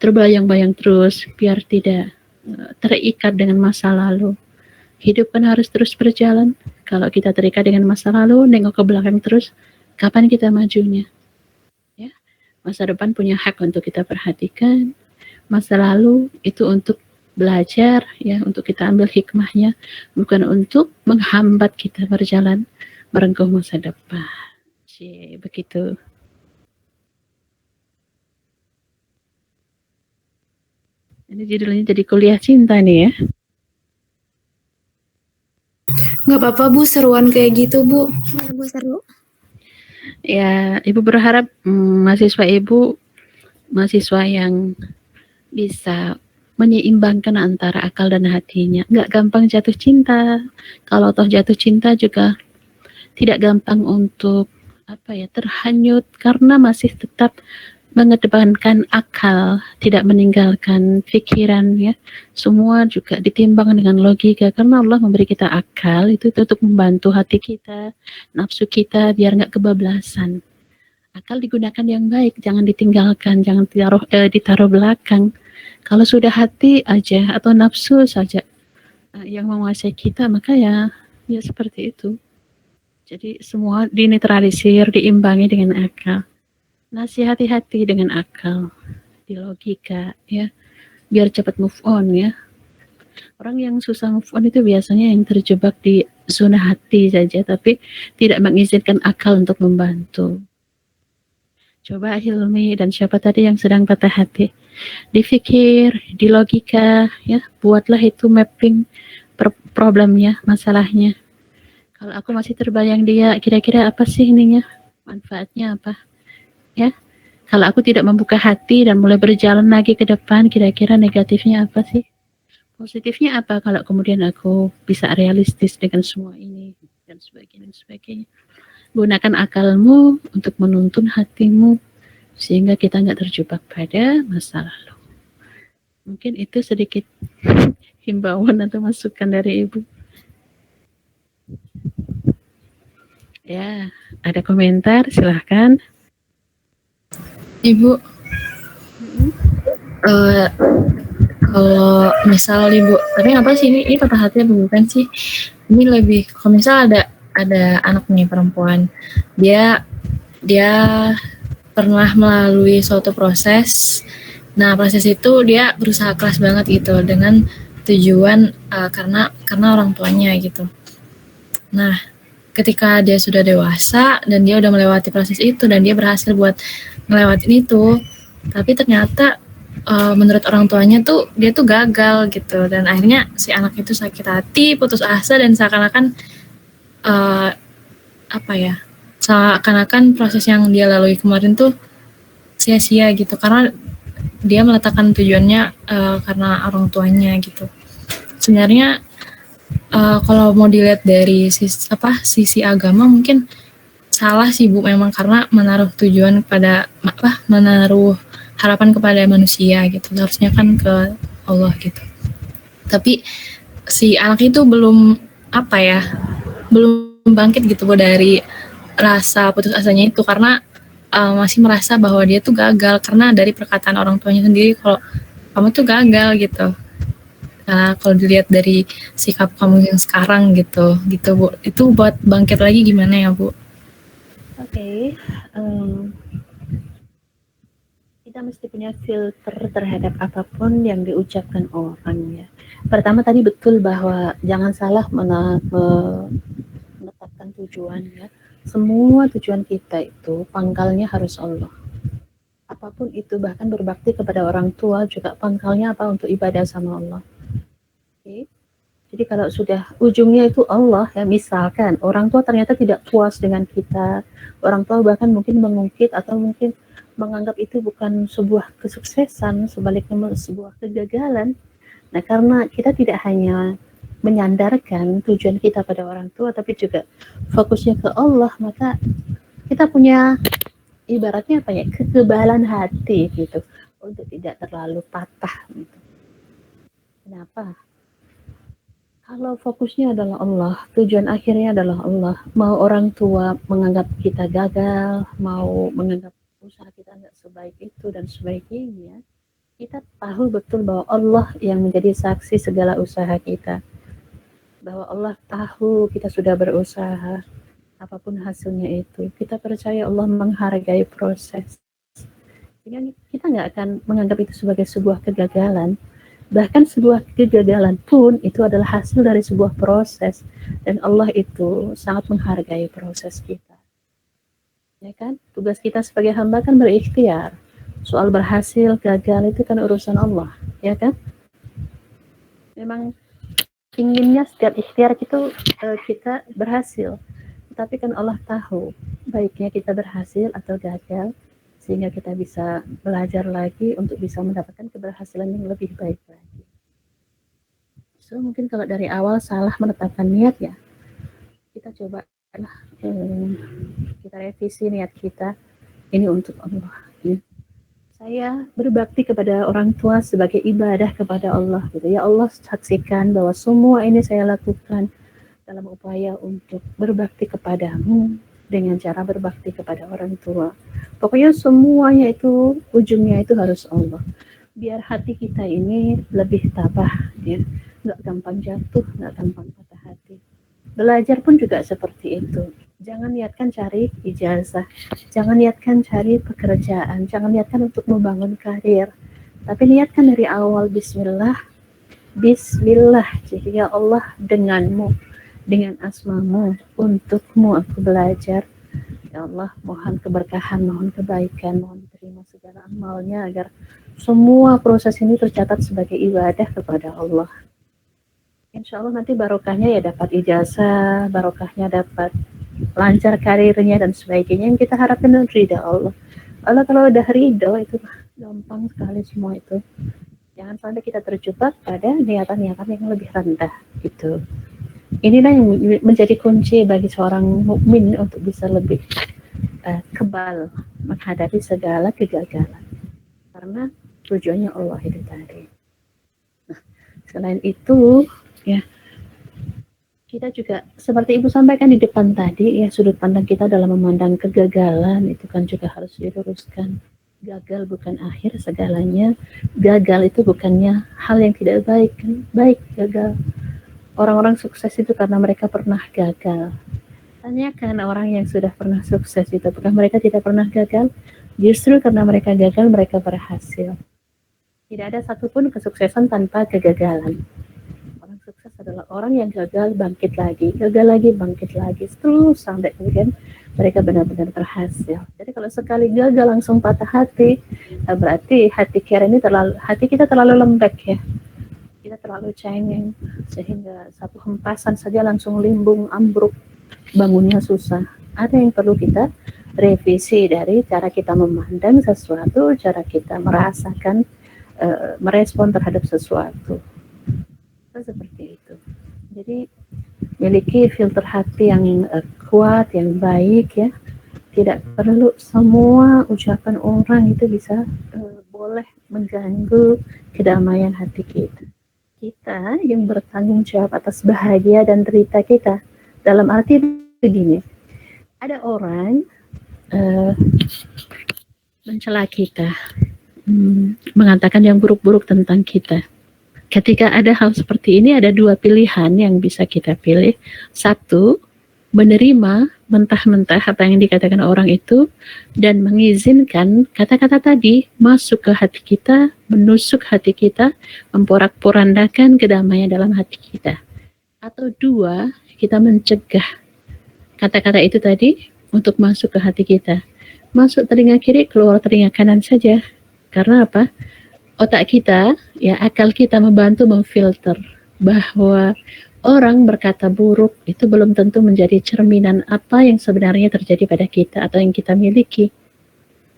terbayang-bayang terus, biar tidak terikat dengan masa lalu. Hidup kan harus terus berjalan. Kalau kita terikat dengan masa lalu, nengok ke belakang terus, kapan kita majunya? Ya, masa depan punya hak untuk kita perhatikan. Masa lalu itu untuk belajar, ya, untuk kita ambil hikmahnya, bukan untuk menghambat kita berjalan merengkuh masa depan. Begitu. Ini judulnya jadi kuliah cinta nih ya. Nggak apa-apa Bu, seruan kayak gitu Bu. Bu Seru? Ya, Ibu berharap mahasiswa Ibu mahasiswa yang bisa menyeimbangkan antara akal dan hatinya. Nggak gampang jatuh cinta. Kalau toh jatuh cinta juga tidak gampang untuk terhanyut karena masih tetap mengedepankan akal, tidak meninggalkan pikiran ya. Semua juga ditimbang dengan logika karena Allah memberi kita akal itu untuk membantu hati kita, nafsu kita biar nggak kebablasan. Akal digunakan yang baik, jangan ditinggalkan, jangan ditaruh belakang. Kalau sudah hati aja atau nafsu saja yang menguasai kita, maka ya seperti itu. Jadi semua dinetralisir, diimbangi dengan akal. Nasihati-hati dengan akal, di logika ya, biar cepat move on ya. Orang yang susah move on itu biasanya yang terjebak di zona hati saja, tapi tidak mengizinkan akal untuk membantu. Coba Hilmi dan siapa tadi yang sedang patah hati, difikir, di logika ya, buatlah itu mapping problemnya, masalahnya. Kalau aku masih terbayang dia, kira-kira apa sih ininya, manfaatnya apa ya. Kalau aku tidak membuka hati dan mulai berjalan lagi ke depan, kira-kira negatifnya apa sih, positifnya apa kalau kemudian aku bisa realistis dengan semua ini dan sebagainya. Gunakan akalmu untuk menuntun hatimu sehingga kita nggak terjebak pada masa lalu. Mungkin itu sedikit himbauan atau masukan dari Ibu. Ya, ada komentar, silahkan. Ibu, kalau misal Ibu, tapi apa sih ini patah hati apa bukan sih? Ini lebih, kalau misal ada anak nih perempuan, dia pernah melalui suatu proses. Nah, proses itu dia berusaha keras banget gitu dengan tujuan karena orang tuanya gitu. Nah, ketika dia sudah dewasa dan dia udah melewati proses itu dan dia berhasil buat ngelewatin itu, tapi ternyata menurut orang tuanya tuh dia tuh gagal gitu, dan akhirnya si anak itu sakit hati, putus asa, dan seakan-akan seakan-akan proses yang dia lalui kemarin tuh sia-sia gitu karena dia meletakkan tujuannya karena orang tuanya gitu. Sebenarnya kalau mau dilihat dari sisi agama mungkin salah sih Bu, memang karena menaruh tujuan kepada menaruh harapan kepada manusia gitu, harusnya kan ke Allah gitu. Tapi si anak itu belum bangkit gitu Bu dari rasa putus asanya itu karena masih merasa bahwa dia tuh gagal karena dari perkataan orang tuanya sendiri kalau kamu tuh gagal gitu. Kalau dilihat dari sikap kamu yang sekarang gitu Bu, itu buat bangkit lagi gimana ya Bu? Oke. Kita mesti punya filter terhadap apapun yang diucapkan orang ya. Pertama tadi betul bahwa jangan salah menetapkan tujuan ya. Semua tujuan kita itu pangkalnya harus Allah. Apapun itu, bahkan berbakti kepada orang tua juga pangkalnya apa? Untuk ibadah sama Allah. Oke. Jadi kalau sudah ujungnya itu Allah ya, misalkan orang tua ternyata tidak puas dengan kita, orang tua bahkan mungkin mengungkit atau mungkin menganggap itu bukan sebuah kesuksesan, sebaliknya sebuah kegagalan. Nah, karena kita tidak hanya menyandarkan tujuan kita pada orang tua, tapi juga fokusnya ke Allah, maka kita punya ibaratnya kekebalan hati gitu, untuk tidak terlalu patah gitu. Kenapa? Kalau fokusnya adalah Allah, tujuan akhirnya adalah Allah, mau orang tua menganggap kita gagal, mau menganggap usaha kita nggak sebaik itu dan sebagainya, kita tahu betul bahwa Allah yang menjadi saksi segala usaha kita, bahwa Allah tahu kita sudah berusaha, apapun hasilnya itu, kita percaya Allah menghargai proses. Jadi kita nggak akan menganggap itu sebagai sebuah kegagalan. Bahkan sebuah kegagalan pun itu adalah hasil dari sebuah proses, dan Allah itu sangat menghargai proses kita. Ya kan? Tugas kita sebagai hamba kan berikhtiar. Soal berhasil, gagal itu kan urusan Allah, ya kan? Memang inginnya setiap ikhtiar itu kita berhasil. Tetapi kan Allah tahu baiknya kita berhasil atau gagal, sehingga kita bisa belajar lagi untuk bisa mendapatkan keberhasilan yang lebih baik lagi. So mungkin kalau dari awal salah menetapkan niat ya, kita coba kita revisi niat kita, ini untuk Allah. Ya. Saya berbakti kepada orang tua sebagai ibadah kepada Allah gitu. Ya Allah, saksikan bahwa semua ini saya lakukan dalam upaya untuk berbakti kepadamu dengan cara berbakti kepada orang tua. Pokoknya semuanya itu ujungnya itu harus Allah. Biar hati kita ini lebih tabah, ya. Nggak gampang jatuh, nggak gampang patah hati. Belajar pun juga seperti itu. Jangan niatkan cari ijazah, jangan niatkan cari pekerjaan, jangan niatkan untuk membangun karir, tapi niatkan dari awal Bismillah, jadi ya Allah denganmu, dengan asmamu, untukmu aku belajar. Ya Allah, mohon keberkahan, mohon kebaikan, mohon diterima segala amalnya agar semua proses ini tercatat sebagai ibadah kepada Allah. Insya Allah nanti barokahnya ya dapat ijazah, barokahnya dapat lancar karirnya dan sebagainya yang kita harapkan dan ridha Allah. Allah kalau udah ridho itu gampang sekali semua itu. Jangan sampai kita terjebak pada niatan-niatan yang lebih rendah gitu. Inilah yang menjadi kunci bagi seorang mukmin untuk bisa lebih kebal menghadapi segala kegagalan. Karena tujuannya Allah itu tadi. Nah, selain itu ya, kita juga seperti Ibu sampaikan di depan tadi ya, sudut pandang kita dalam memandang kegagalan itu kan juga harus diluruskan. Gagal bukan akhir segalanya. Gagal itu bukannya hal yang tidak baik, kan? Baik gagal. Orang-orang sukses itu karena mereka pernah gagal. Tanyakan orang yang sudah pernah sukses itu, apakah mereka tidak pernah gagal? Justru karena mereka gagal, mereka berhasil. Tidak ada satupun kesuksesan tanpa kegagalan. Sukses adalah orang yang gagal bangkit lagi, bangkit lagi, terus sampai kemudian mereka benar-benar berhasil. Jadi kalau sekali gagal langsung patah hati, berarti hati kita terlalu lembek ya, kita terlalu cengeng sehingga satu hempasan saja langsung limbung, ambruk, bangunnya susah. Ada yang perlu kita revisi dari cara kita memandang sesuatu, cara kita merasakan, merespon terhadap sesuatu. Seperti itu. Jadi miliki filter hati yang kuat, yang baik ya. Tidak perlu semua ucapan orang itu bisa boleh mengganggu kedamaian hati kita. Kita yang bertanggung jawab atas bahagia dan derita kita. Dalam arti begini, ada orang mencela kita, mengatakan yang buruk-buruk tentang kita. Ketika ada hal seperti ini, ada dua pilihan yang bisa kita pilih. Satu, menerima mentah-mentah apa yang dikatakan orang itu dan mengizinkan kata-kata tadi masuk ke hati kita, menusuk hati kita, memporak-porandakan kedamaian dalam hati kita. Atau dua, kita mencegah kata-kata itu tadi untuk masuk ke hati kita. Masuk telinga kiri, keluar telinga kanan saja. Karena apa? Otak kita, ya akal kita membantu memfilter bahwa orang berkata buruk itu belum tentu menjadi cerminan apa yang sebenarnya terjadi pada kita atau yang kita miliki.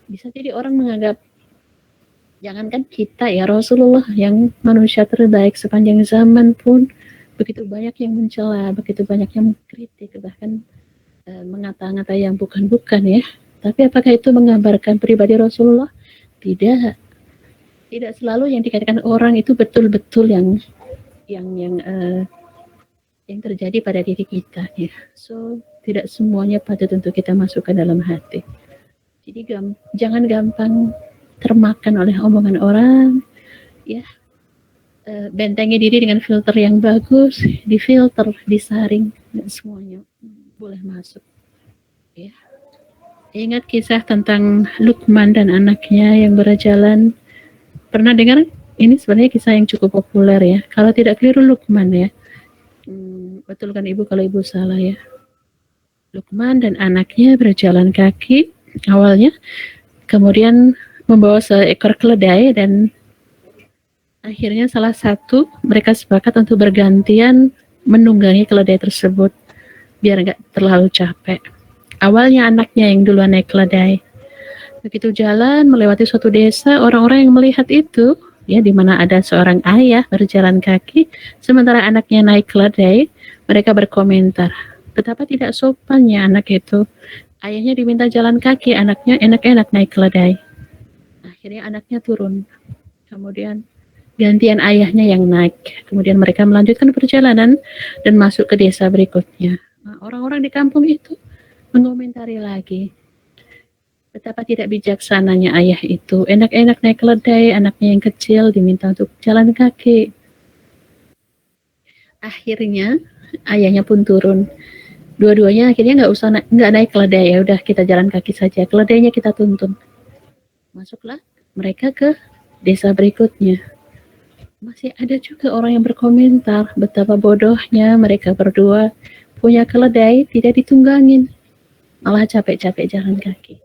Bisa jadi orang menganggap, jangankan kita ya, Rasulullah yang manusia terbaik sepanjang zaman pun begitu banyak yang mencela, begitu banyak yang mengkritik, bahkan mengata-ngata yang bukan-bukan ya. Tapi apakah itu menggambarkan pribadi Rasulullah? Tidak. Tidak selalu yang dikatakan orang itu betul-betul yang terjadi pada diri kita ya. So tidak semuanya patut untuk kita masukkan dalam hati. Jadi jangan gampang termakan oleh omongan orang ya. Bentengi diri dengan filter yang bagus, difilter, disaring, dan semuanya boleh masuk ya. Ingat kisah tentang Luqman dan anaknya yang berjalan. Pernah dengar? Ini sebenarnya kisah yang cukup populer ya. Kalau tidak keliru Luqman ya. Betul kan Ibu kalau Ibu salah ya. Luqman dan anaknya berjalan kaki awalnya. Kemudian membawa seekor keledai dan akhirnya salah satu mereka sepakat untuk bergantian menunggangi keledai tersebut. biar nggak terlalu capek. Awalnya anaknya yang duluan naik keledai. Begitu jalan melewati suatu desa, orang-orang yang melihat itu, ya di mana ada seorang ayah berjalan kaki, sementara anaknya naik keledai, mereka berkomentar, betapa tidak sopannya anak itu. Ayahnya diminta jalan kaki, anaknya enak-enak naik keledai. Akhirnya anaknya turun. Kemudian gantian ayahnya yang naik. Kemudian mereka melanjutkan perjalanan dan masuk ke desa berikutnya. Nah, orang-orang di kampung itu mengomentari lagi, betapa tidak bijaksananya ayah itu. Enak-enak naik keledai, anaknya yang kecil diminta untuk jalan kaki. Akhirnya ayahnya pun turun. Dua-duanya akhirnya nggak naik keledai, ya udah kita jalan kaki saja. Keledainya kita tuntun. Masuklah mereka ke desa berikutnya. Masih ada juga orang yang berkomentar betapa bodohnya mereka berdua, punya keledai tidak ditunggangin, malah capek-capek jalan kaki.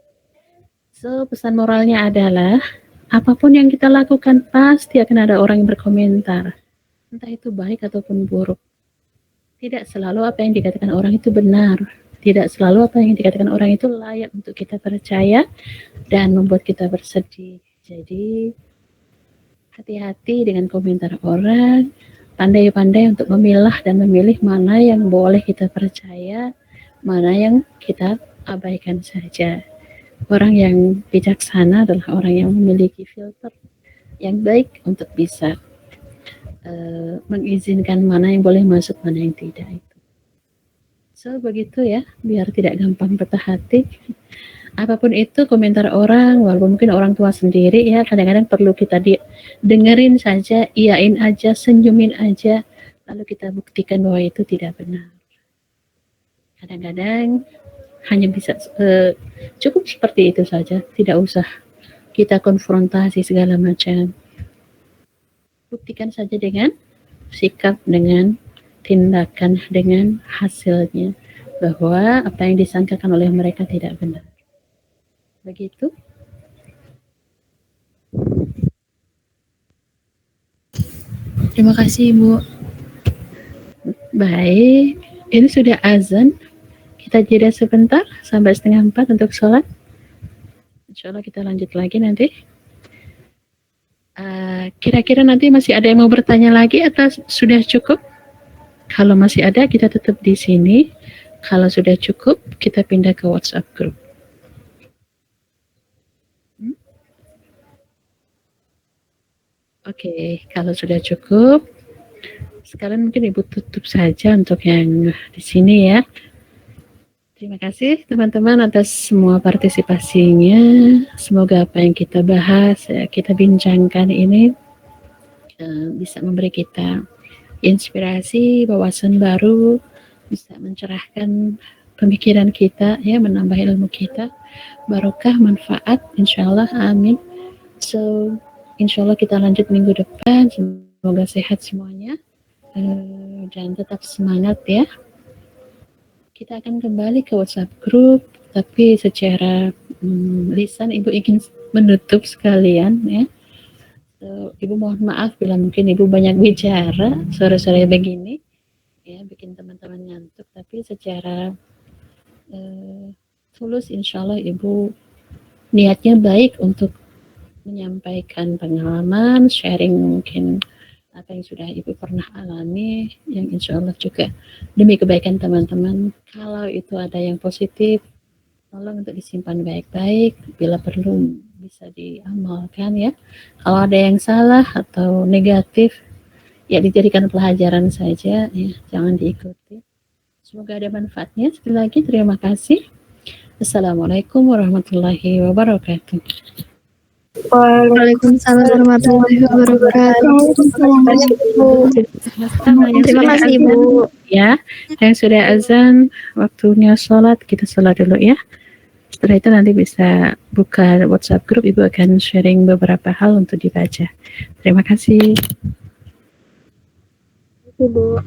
So, pesan moralnya adalah apapun yang kita lakukan pasti akan ada orang yang berkomentar, entah itu baik ataupun buruk. Tidak selalu apa yang dikatakan orang itu benar, tidak selalu apa yang dikatakan orang itu layak untuk kita percaya dan membuat kita bersedih. Jadi hati-hati dengan komentar orang, pandai-pandai untuk memilah dan memilih mana yang boleh kita percaya, mana yang kita abaikan saja. Orang yang bijaksana adalah orang yang memiliki filter yang baik untuk bisa mengizinkan mana yang boleh masuk, mana yang tidak itu. So begitu ya, biar tidak gampang patah hati. Apapun itu komentar orang, walaupun mungkin orang tua sendiri ya, kadang-kadang perlu kita dengerin saja, iyain aja, senyumin aja, lalu kita buktikan bahwa itu tidak benar. Kadang-kadang hanya bisa cukup seperti itu saja, tidak usah kita konfrontasi segala macam. Buktikan saja dengan sikap, dengan tindakan, dengan hasilnya, bahwa apa yang disangkakan oleh mereka tidak benar. Begitu. Terima kasih, Ibu. Baik, ini sudah azan. Kita jeda sebentar sampai 3:30 untuk sholat. Insya Allah kita lanjut lagi nanti. Kira-kira nanti masih ada yang mau bertanya lagi atau sudah cukup? Kalau masih ada, kita tetap di sini. Kalau sudah cukup, kita pindah ke WhatsApp group. Oke, kalau sudah cukup, sekarang mungkin Ibu tutup saja untuk yang di sini ya. Terima kasih teman-teman atas semua partisipasinya. Semoga apa yang kita bahas, kita bincangkan ini bisa memberi kita inspirasi, wawasan baru, bisa mencerahkan pemikiran kita, ya, menambah ilmu kita, barokah, manfaat, insya Allah, amin. So, insya Allah kita lanjut minggu depan. Semoga sehat semuanya dan tetap semangat ya. Kita akan kembali ke WhatsApp group, tapi secara lisan Ibu ingin menutup sekalian ya. So, Ibu mohon maaf bila mungkin Ibu banyak bicara sore-sore begini, ya, bikin teman-teman ngantuk. Tapi secara tulus, insya Allah Ibu niatnya baik untuk menyampaikan pengalaman, sharing mungkin apa yang sudah Ibu pernah alami, yang insya Allah juga demi kebaikan teman-teman. Kalau itu ada yang positif, tolong untuk disimpan baik-baik, bila perlu bisa diamalkan ya. Kalau ada yang salah atau negatif, ya dijadikan pelajaran saja, ya, jangan diikuti. Semoga ada manfaatnya. Sekali lagi terima kasih. Assalamualaikum warahmatullahi wabarakatuh. Waalaikumsalam warahmatullahi wabarakatuh. Terima kasih Ibu. Ya, yang sudah azan, waktunya sholat, kita sholat dulu ya. Setelah itu nanti bisa buka WhatsApp group, Ibu akan sharing beberapa hal untuk dibaca. Terima kasih. Ibu.